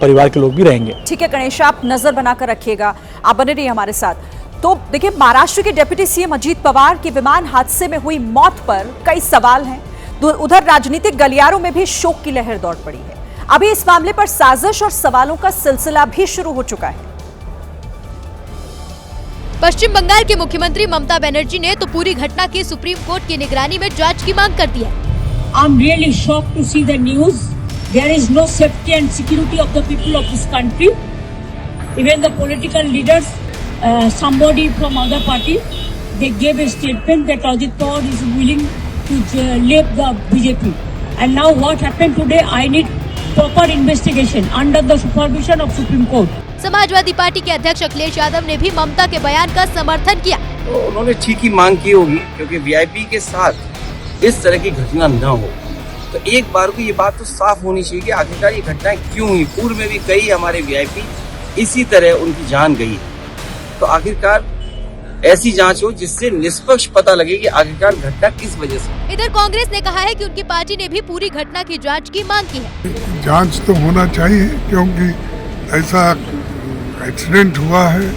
परिवार के लोग भी रहेंगे। ठीक है गणेश, आप नजर बनाकर रखिएगा, आप बने रहिए हमारे साथ। तो देखिए, महाराष्ट्र के डिप्टी सीएम अजीत पवार की विमान हादसे में हुई मौत पर कई सवाल हैं। उधर राजनीतिक गलियारों में भी शोक की लहर दौड़ पड़ी है। अभी इस मामले पर साजिश और सवालों का सिलसिला भी शुरू हो चुका है। पश्चिम बंगाल के मुख्यमंत्री ममता बनर्जी ने तो पूरी घटना की सुप्रीम कोर्ट की निगरानी में जांच की मांग कर दी है। I am really shocked to see the news. There is no safety and security of the people of this country. Even the political leaders, somebody from other party, they gave a statement that Ajit Pawar is willing to leave the BJP. And now what happened today? I need proper investigation under the supervision of Supreme Court. Samajwadi party के अध्यक्ष अखिलेश यादव ने भी ममता के बयान का समर्थन किया। तो उन्होंने ठीक ही मांग की होगी, क्योंकि वीआईपी के साथ इस तरह की घटना न हो। तो एक बार को ये बात तो साफ होनी चाहिए कि आखिरकार ये घटनाएं क्यों हुई। पूर्व में भी कई हमारे वीआईपी इसी तरह उनकी जान गई। तो आखिरकार ऐसी जांच हो जिससे निष्पक्ष पता लगे कि आखिरकार घटना किस वजह से। इधर कांग्रेस ने कहा है कि उनकी पार्टी ने भी पूरी घटना की जांच की मांग की है। जांच तो होना चाहिए, क्योंकि ऐसा एक्सीडेंट हुआ है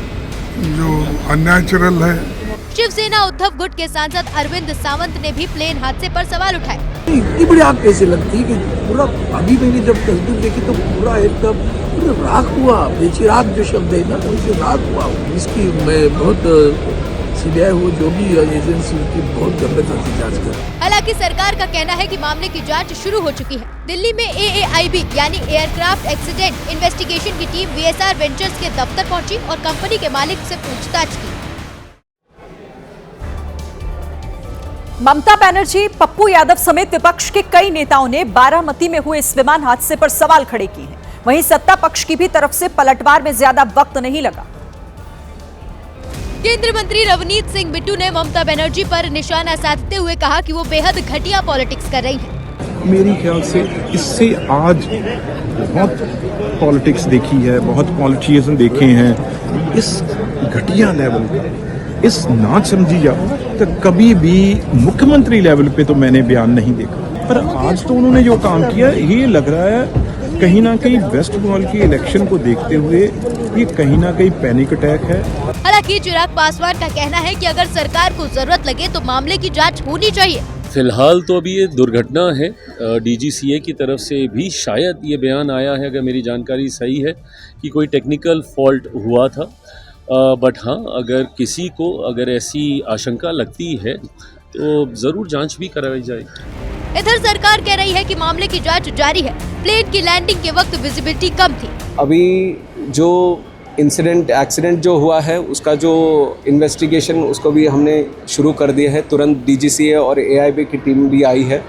जो अननेचुरल है। शिवसेना उद्धव गुट के सांसद अरविंद सावंत ने भी प्लेन हादसे पर सवाल उठाए। इतनी बड़ी आग कैसे लगती है कि पूरा, अभी मैंने जब तस्वीर देखी तो पूरा एकदम राख हुआ, बेचिराग जो शब्द है ना, उनसे राख हुआ। इसकी मैं बहुत सीबीआई हो, जो भी एजेंसी की बहुत गंभीरता से जांच कर। हालांकि सरकार का कहना है कि मामले की जांच शुरू हो चुकी है। दिल्ली में AAIB यानी एयरक्राफ्ट एक्सीडेंट इन्वेस्टिगेशन की टीम वीएसआर वेंचर्स के दफ्तर पहुंची और कंपनी के मालिक से पूछताछ की। ममता बनर्जी, पप्पू यादव समेत विपक्ष के कई नेताओं ने बारामती में हुए इस विमान हादसे पर सवाल खड़े किए हैं। वहीं सत्ता पक्ष की भी तरफ से पलटवार में ज्यादा वक्त नहीं लगा। केंद्रीय मंत्री रवनीत सिंह बिट्टू ने ममता बनर्जी पर निशाना साधते हुए कहा कि वो बेहद घटिया पॉलिटिक्स कर रही हैं। मेरी ख्याल से इससे आज बहुत पॉलिटिक्स देखी है, बहुत पॉलिटिशियन देखे हैं। इस घटिया लेवल पे, इस नाच समझी जाओ तो कभी भी मुख्यमंत्री लेवल पे तो मैंने बयान नहीं देखा, पर आज तो उन्होंने जो काम किया ये लग रहा है कहीं ना कहीं वेस्ट बंगाल के इलेक्शन को देखते हुए ये कहीं ना कहीं पैनिक अटैक है। हालांकि चिराग पासवान का कहना है कि अगर सरकार को जरूरत लगे तो मामले की जांच होनी चाहिए। फिलहाल तो अभी ये दुर्घटना है। डीजीसीए की तरफ से भी शायद ये बयान आया है, अगर मेरी जानकारी सही है, कि कोई टेक्निकल फॉल्ट हुआ था। बट हाँ, अगर किसी को अगर ऐसी आशंका लगती है तो ज़रूर जांच भी करवाई जाएगी। इधर सरकार कह रही है कि मामले की जांच जारी है। प्लेन की लैंडिंग के वक्त विजिबिलिटी कम थी। अभी जो एक्सीडेंट जो हुआ है उसका जो इन्वेस्टिगेशन उसको भी हमने शुरू कर दिया है। तुरंत डीजीसीए और एआईबी की टीम भी आई है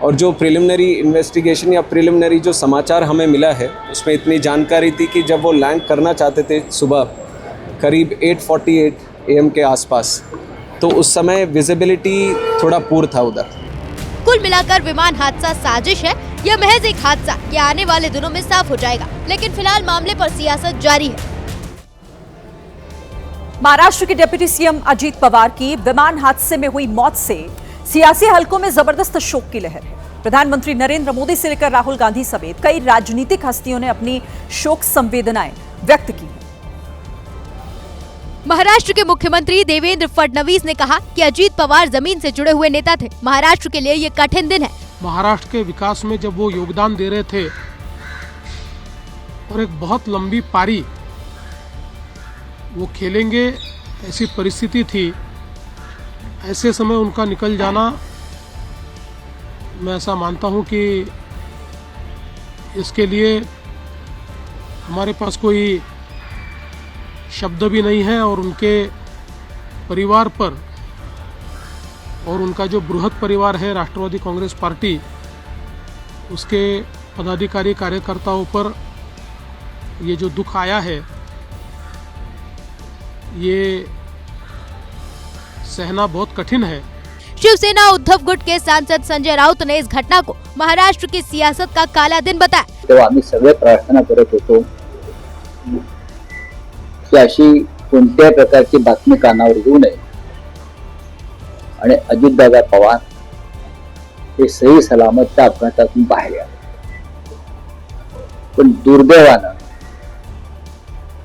और जो प्रिलिमिनरी इन्वेस्टिगेशन या प्रिलिमिनरी जो समाचार हमें मिला है उसमें इतनी जानकारी थी कि जब वो लैंड करना चाहते थे सुबह करीब 8:48 AM के आसपास, तो उस समय विजिबिलिटी थोड़ा पूर था उधर। कुल मिलाकर विमान हादसा साजिश है या महज एक हादसा, ये आने वाले दिनों में साफ हो जाएगा। लेकिन फिलहाल मामले पर सियासत जारी है। महाराष्ट्र के डिप्टी सीएम अजीत पवार की विमान हादसे में हुई मौत से सियासी हलकों में जबरदस्त शोक की लहर है। प्रधानमंत्री नरेंद्र मोदी से लेकर राहुल गांधी समेत कई राजनीतिक हस्तियों ने अपनी शोक संवेदनाएं व्यक्त की। महाराष्ट्र के मुख्यमंत्री देवेंद्र फडणवीस ने कहा कि अजीत पवार जमीन से जुड़े हुए नेता थे। महाराष्ट्र के लिए ये कठिन दिन है। महाराष्ट्र के विकास में जब वो योगदान दे रहे थे और एक बहुत लंबी पारी वो खेलेंगे, ऐसी परिस्थिति थी। ऐसे समय उनका निकल जाना, मैं ऐसा मानता हूं कि इसके लिए हमारे पास कोई शब्द भी नहीं है और उनके परिवार पर और उनका जो बृहद परिवार है राष्ट्रवादी कांग्रेस पार्टी, उसके पदाधिकारी कार्यकर्ताओं पर ये जो दुख आया है ये सहना बहुत कठिन है। शिवसेना उद्धव गुट के सांसद संजय राउत ने इस घटना को महाराष्ट्र की सियासत का काला दिन बताया। तेव्हा आम्ही सगळे प्रार्थना करत होतो की अशी कोणत्याही प्रकारची बातमी कानावर येऊ नये आणि अजितदादा पवार हे सही सलामत त्या अपघातातून बाहेर आले। पण दुर्दैवानं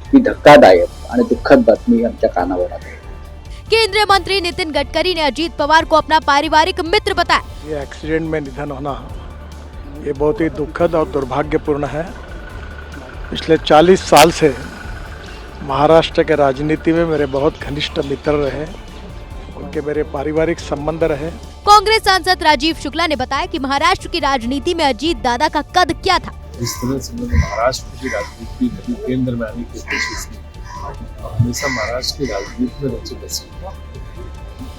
ही धक्कादायक आणि दुःखद बातमी आमच्या कानावर आली। केंद्रीय मंत्री नितिन गडकरी ने अजीत पवार को अपना पारिवारिक मित्र बताया। ये एक्सीडेंट में निधन होना ये बहुत ही दुखद और दुर्भाग्यपूर्ण है। पिछले 40 साल से महाराष्ट्र के राजनीति में मेरे बहुत घनिष्ठ मित्र रहे, उनके मेरे पारिवारिक संबंध रहे। कांग्रेस सांसद राजीव शुक्ला ने बताया कि महाराष्ट्र की राजनीति में अजीत दादा का कद क्या था। इस तरह से मैंने महाराष्ट्र की राजनीति कभी केंद्र में आने की कोशिश की और हमेशा महाराष्ट्र की राजनीति में रुचि बसी।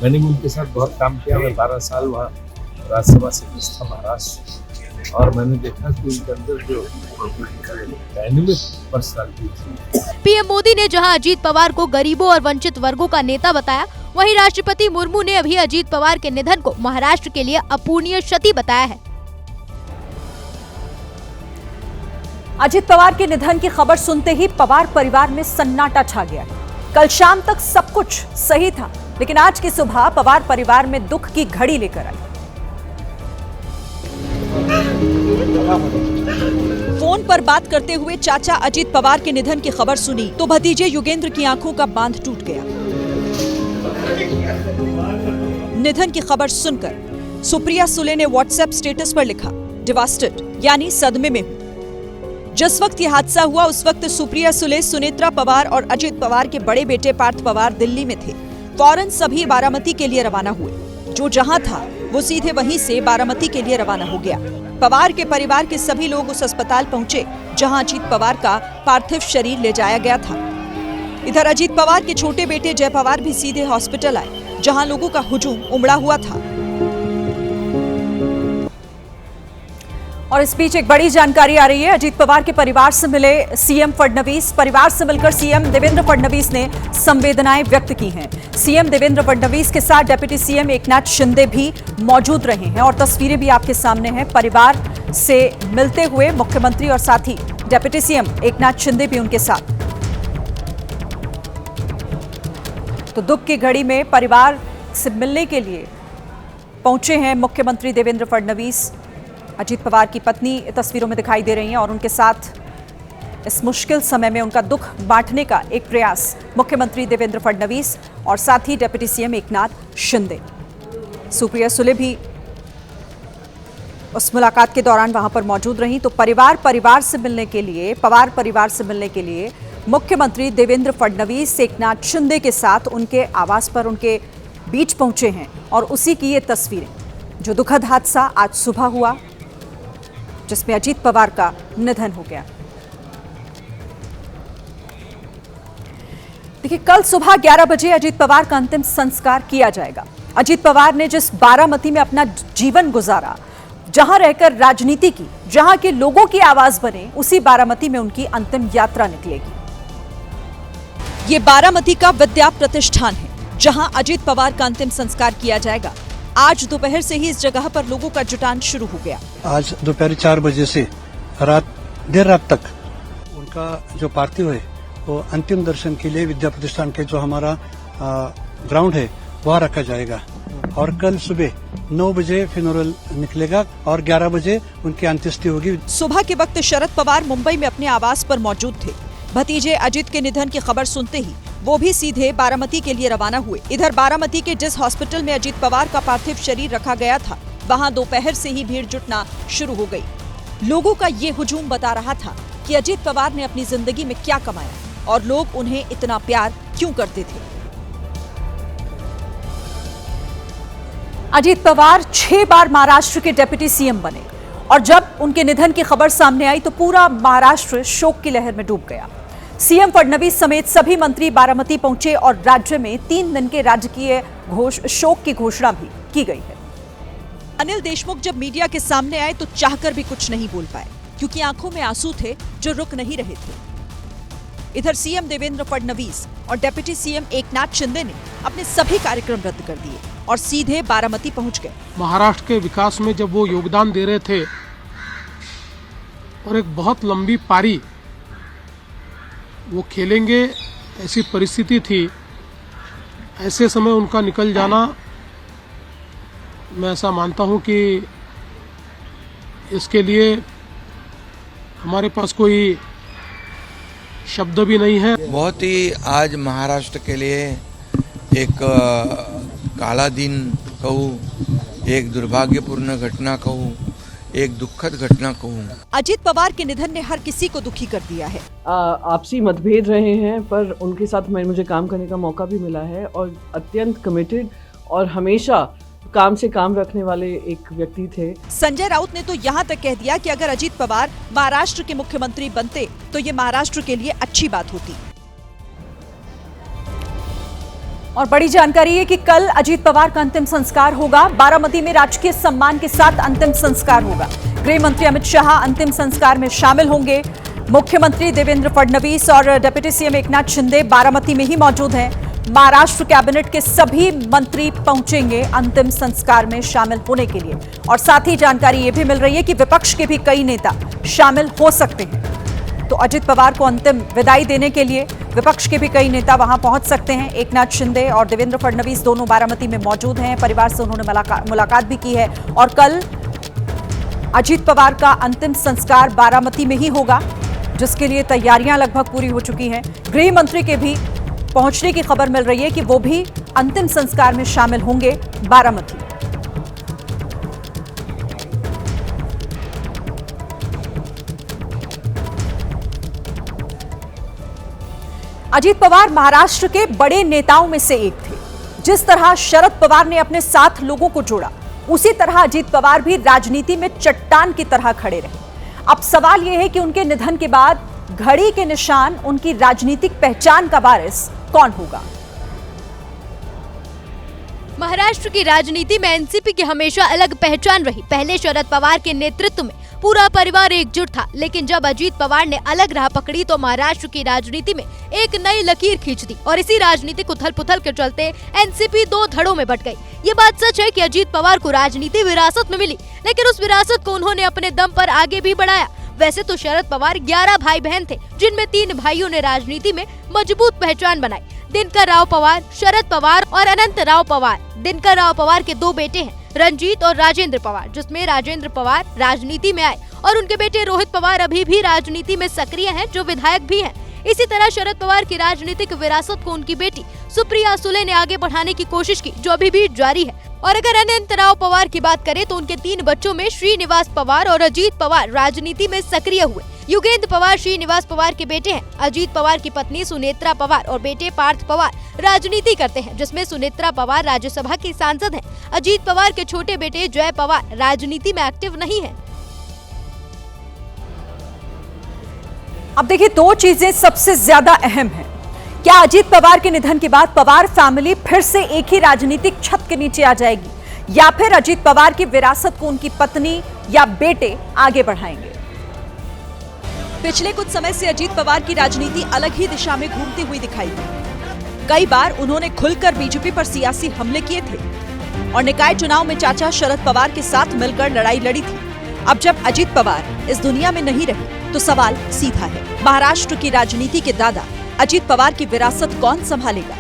मैंने उनके साथ बहुत काम किया। मैं 12 साल वहाँ राज्यसभा सदस्य था महाराष्ट्र, और मैंने देखा कि उनके अंदर जो डायनेमिक पर्सनालिटी थी। पीएम मोदी ने जहां अजीत पवार को गरीबों और वंचित वर्गों का नेता बताया, वहीं राष्ट्रपति मुर्मू ने अभी अजीत पवार के निधन को महाराष्ट्र के लिए अपूरणीय क्षति बताया है। अजीत पवार के निधन की खबर सुनते ही पवार परिवार में सन्नाटा छा गया। कल शाम तक सब कुछ सही था, लेकिन आज की सुबह पवार परिवार में दुख की घड़ी लेकर आई। फोन पर बात करते हुए चाचा अजीत पवार के निधन की खबर सुनी तो भतीजे युगेंद्र की आंखों का बांध टूट गया। निधन की खबर सुनकर सुप्रिया सुले ने व्हाट्सएप स्टेटस पर लिखा, डिवास्टेड, यानी सदमे में हूं। जिस वक्त यह हादसा हुआ उस वक्त सुप्रिया सुले, सुनेत्रा पवार और अजीत पवार के बड़े बेटे पार्थ पवार दिल्ली में थे। फौरन सभी बारामती के लिए रवाना हुए। जो जहां था वो सीधे वहीं से बारामती के लिए रवाना हो गया। पवार के परिवार के सभी लोग उस अस्पताल पहुंचे जहां अजीत पवार का पार्थिव शरीर ले जाया गया था। इधर अजीत पवार के छोटे बेटे जय पवार भी सीधे हॉस्पिटल आए, जहां लोगों का हुजूम उमड़ा हुआ था। और इस बीच एक बड़ी जानकारी आ रही है। अजीत पवार के परिवार से मिले सीएम फडणवीस। परिवार से मिलकर सीएम देवेंद्र फडणवीस ने संवेदनाएं व्यक्त की हैं। सीएम देवेंद्र फडणवीस के साथ डिप्टी सीएम एकनाथ शिंदे भी मौजूद रहे हैं और तस्वीरें भी आपके सामने हैं। परिवार से मिलते हुए मुख्यमंत्री और साथ ही डिप्टी सीएम एकनाथ शिंदे भी उनके साथ। तो दुख की घड़ी में परिवार से मिलने के लिए पहुंचे हैं मुख्यमंत्री देवेंद्र फडणवीस। अजीत पवार की पत्नी तस्वीरों में दिखाई दे रही हैं और उनके साथ इस मुश्किल समय में उनका दुख बांटने का एक प्रयास मुख्यमंत्री देवेंद्र फडणवीस और साथ ही डिप्टी सीएम एकनाथ शिंदे। सुप्रिया सुले भी उस मुलाकात के दौरान वहां पर मौजूद रही। तो पवार से मिलने के लिए मुख्यमंत्री देवेंद्र फडणवीस एकनाथ शिंदे के साथ उनके आवास पर उनके बीच पहुंचे हैं और उसी की ये तस्वीरें। जो दुखद हादसा आज सुबह हुआ जिसमें अजीत पवार का निधन हो गया। देखिए, कल सुबह 11 बजे अजीत पवार का अंतिम संस्कार किया जाएगा। अजीत पवार ने जिस बारामती में अपना जीवन गुजारा, जहां रहकर राजनीति की, जहां के लोगों की आवाज बने, उसी बारामती में उनकी अंतिम यात्रा निकलेगी। ये बारामती का विद्या प्रतिष्ठान है जहां अजीत पवार का अंतिम संस्कार किया जाएगा। आज दोपहर से ही इस जगह पर लोगों का जुटान शुरू हो गया। आज दोपहर 4 बजे से देर रात तक उनका जो पार्थिव है वो अंतिम दर्शन के लिए विद्या प्रतिष्ठान के जो हमारा ग्राउंड है वहाँ रखा जाएगा और कल सुबह 9 बजे फ्यूनरल निकलेगा और 11 बजे उनकी अंत्येष्टि होगी। सुबह के वक्त शरद पवार मुंबई में अपने आवास पर मौजूद थे। भतीजे अजीत के निधन की खबर सुनते ही वो भी सीधे बारामती के लिए रवाना हुए। इधर बारामती के जिस हॉस्पिटल में अजीत पवार का पार्थिव शरीर रखा गया था, वहां दोपहर से ही भीड़ जुटना शुरू हो गई। लोगों का ये हुजूम बता रहा था कि अजीत पवार ने अपनी जिंदगी में क्या कमाया और लोग उन्हें इतना प्यार क्यों करते थे। अजीत पवार 6 बार महाराष्ट्र के डिप्टी सीएम बने और जब उनके निधन की खबर सामने आई तो पूरा महाराष्ट्र शोक की लहर में डूब गया। सीएम फडणवीस समेत सभी मंत्री बारामती पहुंचे और राज्य में 3 दिन के राजकीय शोक की घोषणा भी की गई है। अनिल देशमुख जब मीडिया के सामने आए तो चाहकर भी कुछ नहीं बोल पाए क्योंकि आंखों में आंसू थे जो रुक नहीं रहे थे। इधर सीएम देवेंद्र फडणवीस और डिप्टी सीएम एकनाथ शिंदे ने अपने सभी कार्यक्रम रद्द कर दिए और सीधे बारामती पहुंच गए। महाराष्ट्र के विकास में जब वो योगदान दे रहे थे और एक बहुत लंबी पारी वो खेलेंगे, ऐसी परिस्थिति थी। ऐसे समय उनका निकल जाना, मैं ऐसा मानता हूं कि इसके लिए हमारे पास कोई शब्द भी नहीं है। बहुत ही आज महाराष्ट्र के लिए एक काला दिन कहूँ, एक दुर्भाग्यपूर्ण घटना कहूँ, एक दुखद घटना कहूँ। अजीत पवार के निधन ने हर किसी को दुखी कर दिया है। आपसी मतभेद रहे हैं पर उनके साथ मुझे काम करने का मौका भी मिला है और अत्यंत कमिटेड और हमेशा काम से काम रखने वाले एक व्यक्ति थे। संजय राउत ने तो यहाँ तक कह दिया कि अगर अजीत पवार महाराष्ट्र के मुख्यमंत्री बनते तो ये महाराष्ट्र के लिए अच्छी बात होती। और बड़ी जानकारी है कि कल अजीत पवार का अंतिम संस्कार होगा। बारामती में राजकीय सम्मान के साथ अंतिम संस्कार होगा। गृह मंत्री अमित शाह अंतिम संस्कार में शामिल होंगे। मुख्यमंत्री देवेंद्र फडणवीस और डिप्टी सीएम एकनाथ शिंदे बारामती में ही मौजूद हैं। महाराष्ट्र कैबिनेट के सभी मंत्री पहुंचेंगे अंतिम संस्कार में शामिल होने के लिए और साथ ही जानकारी ये भी मिल रही है कि विपक्ष के भी कई नेता शामिल हो सकते हैं। तो अजीत पवार को अंतिम विदाई देने के लिए विपक्ष के भी कई नेता वहां पहुंच सकते हैं। एकनाथ शिंदे और देवेंद्र फडणवीस दोनों बारामती में मौजूद हैं। परिवार से उन्होंने मुलाकात भी की है और कल अजीत पवार का अंतिम संस्कार बारामती में ही होगा, जिसके लिए तैयारियां लगभग पूरी हो चुकी हैं। गृह मंत्री के भी पहुंचने की खबर मिल रही है कि वो भी अंतिम संस्कार में शामिल होंगे बारामती। अजीत पवार महाराष्ट्र के बड़े नेताओं में से एक थे। जिस तरह शरद पवार ने अपने साथ लोगों को जोड़ा, उसी तरह अजीत पवार भी राजनीति में चट्टान की तरह खड़े रहे। अब सवाल यह है कि उनके निधन के बाद घड़ी के निशान उनकी राजनीतिक पहचान का वारिस कौन होगा। महाराष्ट्र की राजनीति में एनसीपी की हमेशा अलग पहचान रही। पहले शरद पवार के नेतृत्व में पूरा परिवार एकजुट था। लेकिन जब अजीत पवार ने अलग राह पकड़ी तो महाराष्ट्र की राजनीति में एक नई लकीर खींच दी और इसी राजनीतिक उथल-पुथल के चलते एनसीपी दो धड़ों में बंट गई। ये बात सच है कि अजीत पवार को राजनीति विरासत में मिली, लेकिन उस विरासत को उन्होंने अपने दम पर आगे भी बढ़ाया। वैसे तो शरद पवार 11 भाई बहन थे, जिनमें 3 भाइयों ने राजनीति में मजबूत पहचान बनाई। दिनकर राव पवार, शरद पवार और अनंत राव पवार। दिनकर राव पवार के 2 बेटे हैं, रंजीत और राजेंद्र पवार, जिसमें राजेंद्र पवार राजनीति में आए और उनके बेटे रोहित पवार अभी भी राजनीति में सक्रिय हैं, जो विधायक भी हैं। इसी तरह शरद पवार की राजनीतिक विरासत को उनकी बेटी सुप्रिया सुले ने आगे बढ़ाने की कोशिश की, जो अभी भी जारी है। और अगर अनंत राव पवार की बात करें तो उनके 3 बच्चों में श्रीनिवास पवार और अजीत पवार राजनीति में सक्रिय हुए। युगेंद्र पवार श्रीनिवास पवार के बेटे हैं। अजीत पवार की पत्नी सुनेत्रा पवार और बेटे पार्थ पवार राजनीति करते हैं, जिसमें सुनेत्रा पवार राज्यसभा की सांसद हैं। अजीत पवार के छोटे बेटे जय पवार राजनीति में एक्टिव नहीं है। अब देखिए, 2 चीजें सबसे ज्यादा अहम हैं। क्या अजीत पवार के निधन के बाद पवार फैमिली फिर से एक ही राजनीतिक छत के नीचे आ जाएगी, या फिर अजीत पवार की विरासत को उनकी पत्नी या बेटे आगे बढ़ाएंगे? पिछले कुछ समय से अजीत पवार की राजनीति अलग ही दिशा में घूमती हुई दिखाई दी। कई बार उन्होंने खुलकर बीजेपी पर सियासी हमले किए थे और निकाय चुनाव में चाचा शरद पवार के साथ मिलकर लड़ाई लड़ी थी। अब जब अजीत पवार इस दुनिया में नहीं रहे तो सवाल सीधा है, महाराष्ट्र की राजनीति के दादा अजीत पवार की विरासत कौन संभालेगा?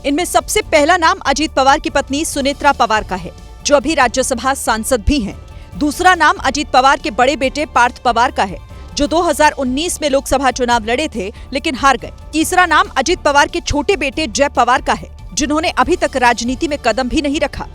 इनमें सबसे पहला नाम अजीत पवार की पत्नी सुनेत्रा पवार का है, जो अभी राज्यसभा सांसद भी हैं। दूसरा नाम अजीत पवार के बड़े बेटे पार्थ पवार का है, जो 2019 में लोकसभा चुनाव लड़े थे लेकिन हार गए। तीसरा नाम अजीत पवार के छोटे बेटे जय पवार का है, जिन्होंने अभी तक राजनीति में कदम भी नहीं रखा।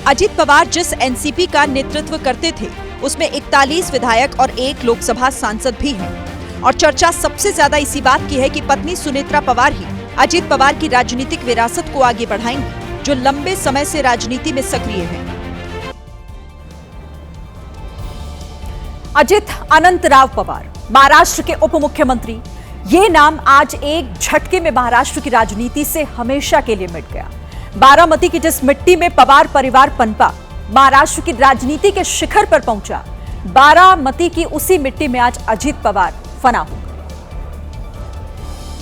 अजीत पवार जिस एनसीपी का नेतृत्व करते थे, उसमें 41 विधायक और 1 लोकसभा सांसद भी हैं। और चर्चा सबसे ज्यादा इसी बात की है कि पत्नी सुनेत्रा पवार ही अजीत पवार की राजनीतिक विरासत को आगे बढ़ाएंगी, जो लंबे समय से राजनीति में सक्रिय हैं। अजित अनंत राव पवार, महाराष्ट्र के उप मुख्यमंत्री। ये नाम आज एक झटके में महाराष्ट्र की राजनीति से हमेशा के लिए मिट गया। बारामती की जिस मिट्टी में पवार परिवार पनपा, महाराष्ट्र की राजनीति के शिखर पर पहुंचा, बारामती की उसी मिट्टी में आज अजीत पवार फना हो।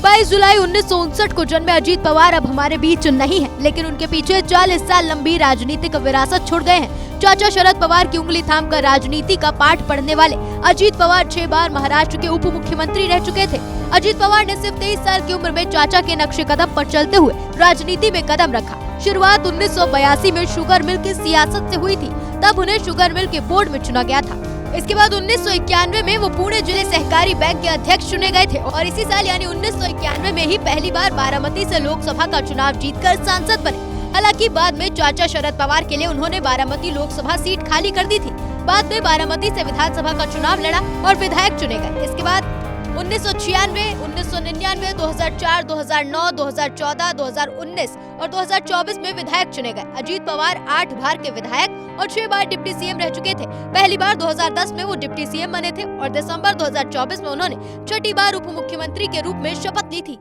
22 जुलाई 1959 को जन्मे अजीत पवार अब हमारे बीच नहीं है, लेकिन उनके पीछे 40 साल लंबी राजनीतिक विरासत छोड़ गए हैं। चाचा शरद पवार की उंगली थामकर राजनीति का पाठ पढ़ने वाले अजीत पवार 6 बार महाराष्ट्र के उप मुख्यमंत्री रह चुके थे। अजीत पवार ने सिर्फ 23 साल की उम्र में चाचा के नक्शे कदम पर चलते हुए राजनीति में कदम रखा। शुरुआत 1982 में शुगर मिल की सियासत से हुई थी, तब उन्हें शुगर मिल के बोर्ड में चुना गया था। इसके बाद 1991 में वो पुणे जिले सहकारी बैंक के अध्यक्ष चुने गए थे और इसी साल यानी 1991 में ही पहली बार बारामती से लोकसभा का चुनाव जीतकर सांसद बने। हालांकि बाद में चाचा शरद पवार के लिए उन्होंने बारामती लोकसभा सीट खाली कर दी थी। बाद में बारामती से विधानसभा का चुनाव लड़ा और विधायक चुने गए। इसके बाद 1996, 1999, 2004, 2009, 2014, 2019 और 2024 में विधायक चुने गए। अजीत पवार 8 बार के विधायक और 6 बार डिप्टी सीएम रह चुके थे। पहली बार 2010 में वो डिप्टी सीएम बने थे और दिसंबर 2024 में उन्होंने 6ठी बार उप मुख्यमंत्री के रूप में शपथ ली थी।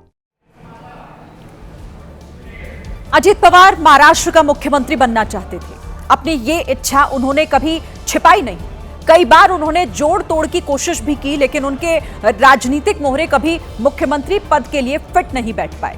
अजीत पवार महाराष्ट्र का मुख्यमंत्री बनना चाहते थे। अपनी ये इच्छा उन्होंने कभी छिपाई नहीं। कई बार उन्होंने जोड़ तोड़ की कोशिश भी की, लेकिन उनके राजनीतिक मोहरे कभी मुख्यमंत्री पद के लिए फिट नहीं बैठ पाए।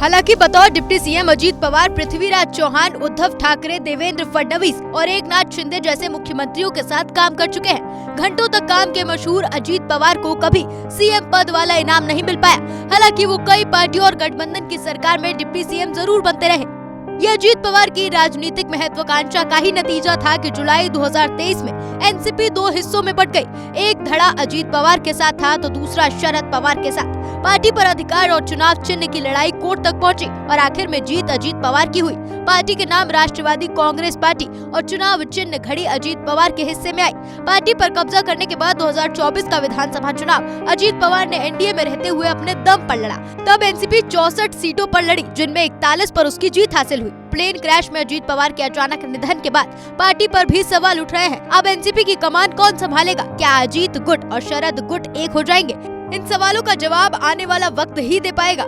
हालांकि बतौर डिप्टी सीएम अजीत पवार पृथ्वीराज चौहान, उद्धव ठाकरे, देवेंद्र फडणवीस और एकनाथ शिंदे जैसे मुख्यमंत्रियों के साथ काम कर चुके हैं। घंटों तक काम के मशहूर अजीत पवार को कभी सीएम पद वाला इनाम नहीं मिल पाया। हालांकि वो कई पार्टियों और गठबंधन की सरकार में डिप्टी सीएम जरूर बनते रहे। ये अजीत पवार की राजनीतिक महत्वाकांक्षा का ही नतीजा था कि जुलाई 2023 में एनसीपी 2 हिस्सों में बंट गई। एक धड़ा अजीत पवार के साथ था तो दूसरा शरद पवार के साथ। पार्टी पर अधिकार और चुनाव चिन्ह की लड़ाई कोर्ट तक पहुंची और आखिर में जीत अजीत पवार की हुई। पार्टी के नाम राष्ट्रवादी कांग्रेस पार्टी और चुनाव चिन्ह घड़ी अजीत पवार के हिस्से में आई। पार्टी पर कब्जा करने के बाद 2024 का विधानसभा चुनाव अजीत पवार ने एनडीए में रहते हुए अपने दम पर लड़ा। तब एनसीपी 64 सीटों पर लड़ी, जिनमें 41 पर उसकी जीत हासिल हुई। प्लेन क्रैश में अजीत पवार के अचानक निधन के बाद पार्टी पर भी सवाल उठ रहे हैं। अब एनसीपी की कमान कौन संभालेगा? क्या अजीत गुट और शरद गुट एक हो जाएंगे? इन सवालों का जवाब आने वाला वक्त ही दे पाएगा।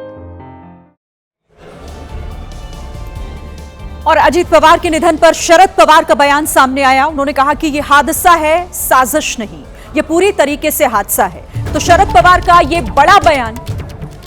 और अजीत पवार के निधन पर शरद पवार का बयान सामने आया। उन्होंने कहा कि यह हादसा है, साजिश नहीं, यह पूरी तरीके से हादसा है। तो शरद पवार का यह बड़ा बयान,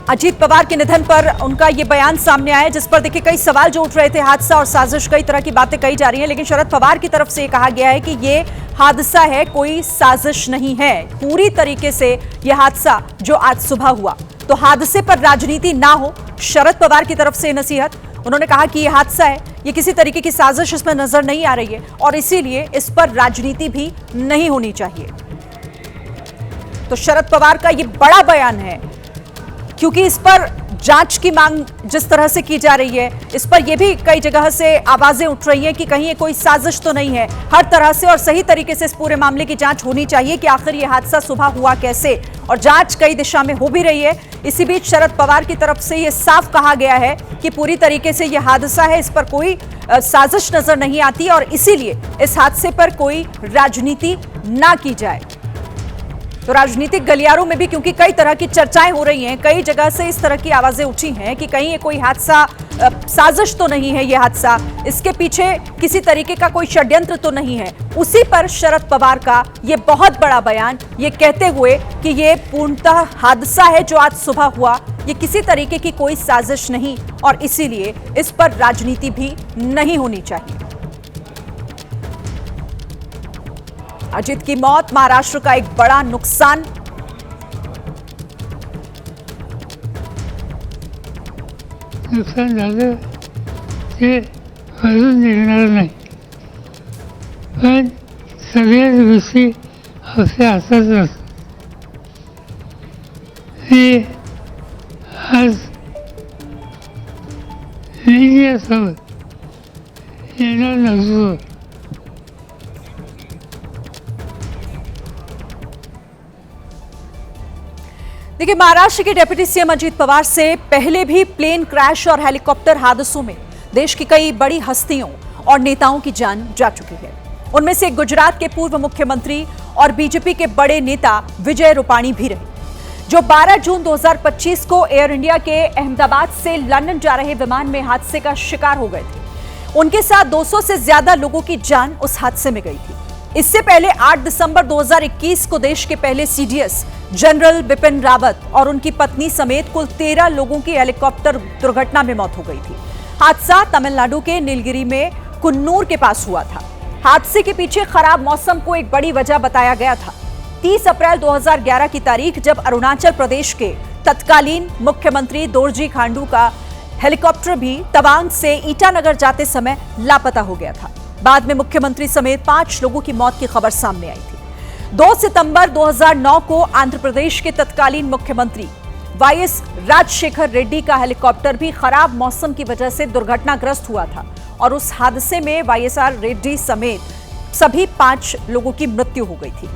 अजीत पवार के निधन पर उनका यह बयान सामने आया, जिस पर देखिए कई सवाल जो उठ रहे थे, हादसा और साजिश, कई तरह की बातें कही जा रही हैं, लेकिन शरद पवार की तरफ से यह कहा गया है कि यह हादसा है, कोई साजिश नहीं है, पूरी तरीके से यह हादसा जो आज सुबह हुआ। तो हादसे पर राजनीति ना हो, शरद पवार की तरफ से नसीहत। उन्होंने कहा कि यह हादसा है, ये किसी तरीके की साजिश इसमें नजर नहीं आ रही है और इसीलिए इस पर राजनीति भी नहीं होनी चाहिए। तो शरद पवार का यह बड़ा बयान है, क्योंकि इस पर जांच की मांग जिस तरह से की जा रही है, इस पर यह भी कई जगह से आवाजें उठ रही हैं कि कहीं ये कोई साजिश तो नहीं है। हर तरह से और सही तरीके से इस पूरे मामले की जांच होनी चाहिए कि आखिर यह हादसा सुबह हुआ कैसे, और जांच कई दिशा में हो भी रही है। इसी बीच शरद पवार की तरफ से यह साफ कहा गया है कि पूरी तरीके से यह हादसा है, इस पर कोई साजिश नजर नहीं आती और इसीलिए इस हादसे पर कोई राजनीति ना की जाए। तो राजनीतिक गलियारों में भी क्योंकि कई तरह की चर्चाएं हो रही हैं, कई जगह से इस तरह की आवाजें उठी हैं कि कहीं ये कोई हादसा, साजिश तो नहीं है, ये हादसा, इसके पीछे किसी तरीके का कोई षड्यंत्र तो नहीं है। उसी पर शरद पवार का ये बहुत बड़ा बयान, ये कहते हुए कि ये पूर्णतः हादसा है जो आज सुबह हुआ, ये किसी तरीके की कोई साजिश नहीं और इसीलिए इस पर राजनीति भी नहीं होनी चाहिए। अजीत की मौत महाराष्ट्र का एक बड़ा नुकसान। नुकसान झालं ते अजून निघणार नाही, पण सगळ्याच गोष्टी असे असंच असतात. हे आज मीडियासोबत येणार नसतो. देखिए, महाराष्ट्र के डिप्टी सीएम अजीत पवार से पहले भी प्लेन क्रैश और हेलीकॉप्टर हादसों में देश की कई बड़ी हस्तियों और नेताओं की जान जा चुकी है। उनमें से गुजरात के पूर्व मुख्यमंत्री और बीजेपी के बड़े नेता विजय रूपाणी भी रहे, जो 12 जून 2025 को एयर इंडिया के अहमदाबाद से लंदन जा रहे विमान में हादसे का शिकार हो गए थे। उनके साथ 200 से ज्यादा लोगों की जान उस हादसे में गई थी। इससे पहले 8 दिसंबर 2021 को देश के पहले सीडीएस जनरल बिपिन रावत और उनकी पत्नी समेत कुल 13 लोगों की हेलीकॉप्टर दुर्घटना में मौत हो गई थी। हादसा तमिलनाडु के नीलगिरी में कुन्नूर के पास हुआ था। हादसे के पीछे खराब मौसम को एक बड़ी वजह बताया गया था। 30 अप्रैल 2011 की तारीख, जब अरुणाचल प्रदेश के तत्कालीन मुख्यमंत्री दोरजी खांडू का हेलीकॉप्टर भी तवांग से ईटानगर जाते समय लापता हो गया था। बाद में मुख्यमंत्री समेत 5 लोगों की मौत की खबर सामने आई थी। 2 सितंबर 2009 को आंध्र प्रदेश के तत्कालीन मुख्यमंत्री वाईएस राजशेखर रेड्डी का हेलीकॉप्टर भी खराब मौसम की वजह से दुर्घटनाग्रस्त हुआ था और उस हादसे में वाईएसआर रेड्डी समेत सभी 5 लोगों की मृत्यु हो गई थी।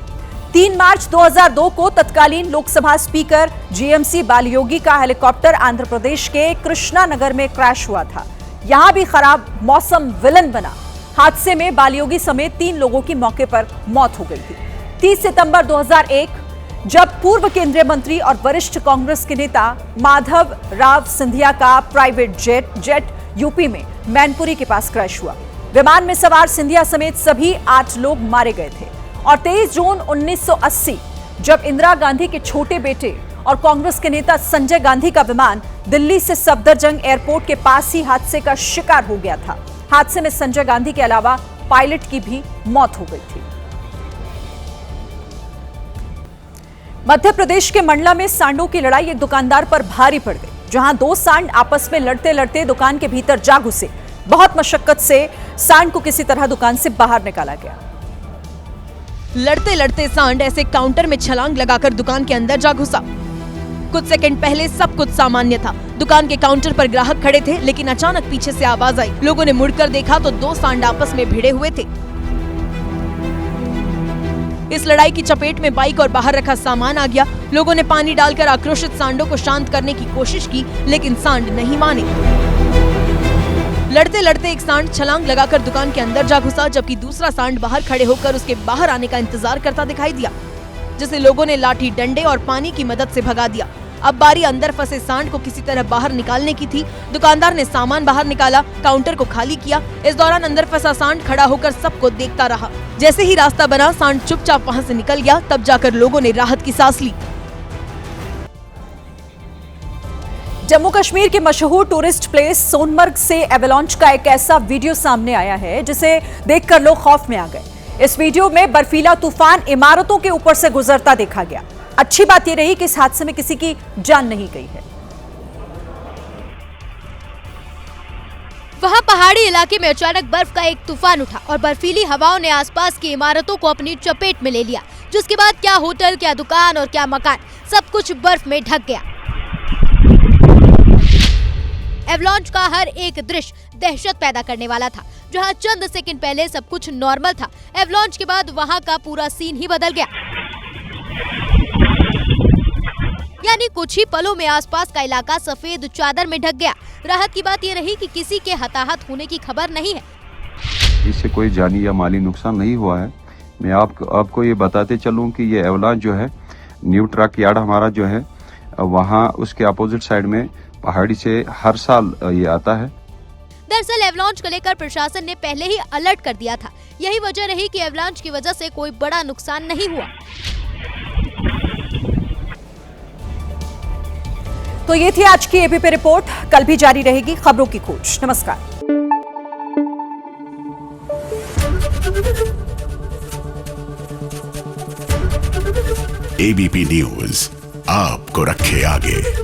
3 मार्च 2002 को तत्कालीन लोकसभा स्पीकर जीएमसी बालयोगी का हेलीकॉप्टर आंध्र प्रदेश के कृष्णा नगर में क्रैश हुआ था। यहां भी खराब मौसम विलन बना। हादसे में बालयोगी समेत 3 लोगों की मौके पर मौत हो गई थी। 30 सितंबर 2001, जब पूर्व केंद्रीय मंत्री और वरिष्ठ कांग्रेस के नेता माधव राव सिंधिया का प्राइवेट जेट यूपी में मैनपुरी के पास क्रैश हुआ। विमान में सवार सिंधिया समेत सभी 8 लोग मारे गए थे। और 23 जून 1980, जब इंदिरा गांधी के छोटे बेटे और कांग्रेस के नेता संजय गांधी का विमान दिल्ली से सफदरजंग एयरपोर्ट के पास ही हादसे का शिकार हो गया था। हादसे में संजय गांधी के अलावा पायलट की भी मौत हो गई थी। मध्य प्रदेश के मंडला में सांडों की लड़ाई एक दुकानदार पर भारी पड़ गई, जहां 2 सांड आपस में लड़ते लड़ते दुकान के भीतर जा घुसे। बहुत मशक्कत से सांड को किसी तरह दुकान से बाहर निकाला गया। लड़ते लड़ते सांड ऐसे काउंटर में छलांग लगाकर दुकान के अंदर जा घुसा। कुछ सेकंड पहले सब कुछ सामान्य था। दुकान के काउंटर पर ग्राहक खड़े थे, लेकिन अचानक पीछे से आवाज आई। लोगों ने मुड़कर देखा तो 2 सांड आपस में भिड़े हुए थे। इस लड़ाई की चपेट में बाइक और बाहर रखा सामान आ गया। लोगों ने पानी डालकर आक्रोशित सांडों को शांत करने की कोशिश की, लेकिन सांड नहीं माने। लड़ते लड़ते एक सांड छलांग लगाकर दुकान के अंदर जा घुसा, जबकि दूसरा सांड बाहर खड़े होकर उसके बाहर आने का इंतजार करता दिखाई दिया, जिसे लोगों ने लाठी, डंडे और पानी की मदद से भगा दिया। अब बारी अंदर फंसे सांड को किसी तरह बाहर निकालने की थी। दुकानदार ने सामान बाहर निकाला, काउंटर को खाली किया। इस दौरान अंदर फंसा सांड खड़ा होकर सबको देखता रहा। जैसे ही रास्ता बना, सांड चुपचाप वहां से निकल गया। तब जाकर लोगों ने राहत की सांस ली। जम्मू कश्मीर के मशहूर टूरिस्ट प्लेस सोनमर्ग से एवलांच का एक ऐसा वीडियो सामने आया है जिसे देखकर लोग खौफ में आ गए। इस वीडियो में बर्फीला तूफान इमारतों के ऊपर से गुजरता देखा गया। अच्छी बात यह रही कि इस हादसे में किसी की जान नहीं गई है। वहां पहाड़ी इलाके में अचानक बर्फ का एक तूफान उठा और बर्फीली हवाओं ने आसपास की इमारतों को अपनी चपेट में ले लिया, जिसके बाद क्या होटल, क्या दुकान और क्या मकान, सब कुछ बर्फ में ढक गया। एवलांच का हर एक दृश्य दहशत पैदा करने वाला था। जहां चंद सेकंड पहले सब कुछ नॉर्मल था, एवलांच के बाद वहां का पूरा सीन ही बदल गया। यानी कुछ ही पलों में आसपास का इलाका सफेद चादर में ढक गया। राहत की बात यह रही कि किसी के हताहत होने की खबर नहीं है। इससे कोई जानी या माली नुकसान नहीं हुआ है। मैं आपको ये बताते चलूं कि ये एवलांच जो है, न्यू ट्रक यार्ड हमारा जो है, वहाँ उसके अपोजिट साइड में पहाड़ी से हर साल ये आता है। दरअसल एवलांच को लेकर प्रशासन ने पहले ही अलर्ट कर दिया था। यही वजह रही कि एवलांच की वजह से कोई बड़ा नुकसान नहीं हुआ। तो ये थी आज की एबीपी रिपोर्ट। कल भी जारी रहेगी खबरों की खोज। नमस्कार। एबीपी न्यूज आपको रखे आगे।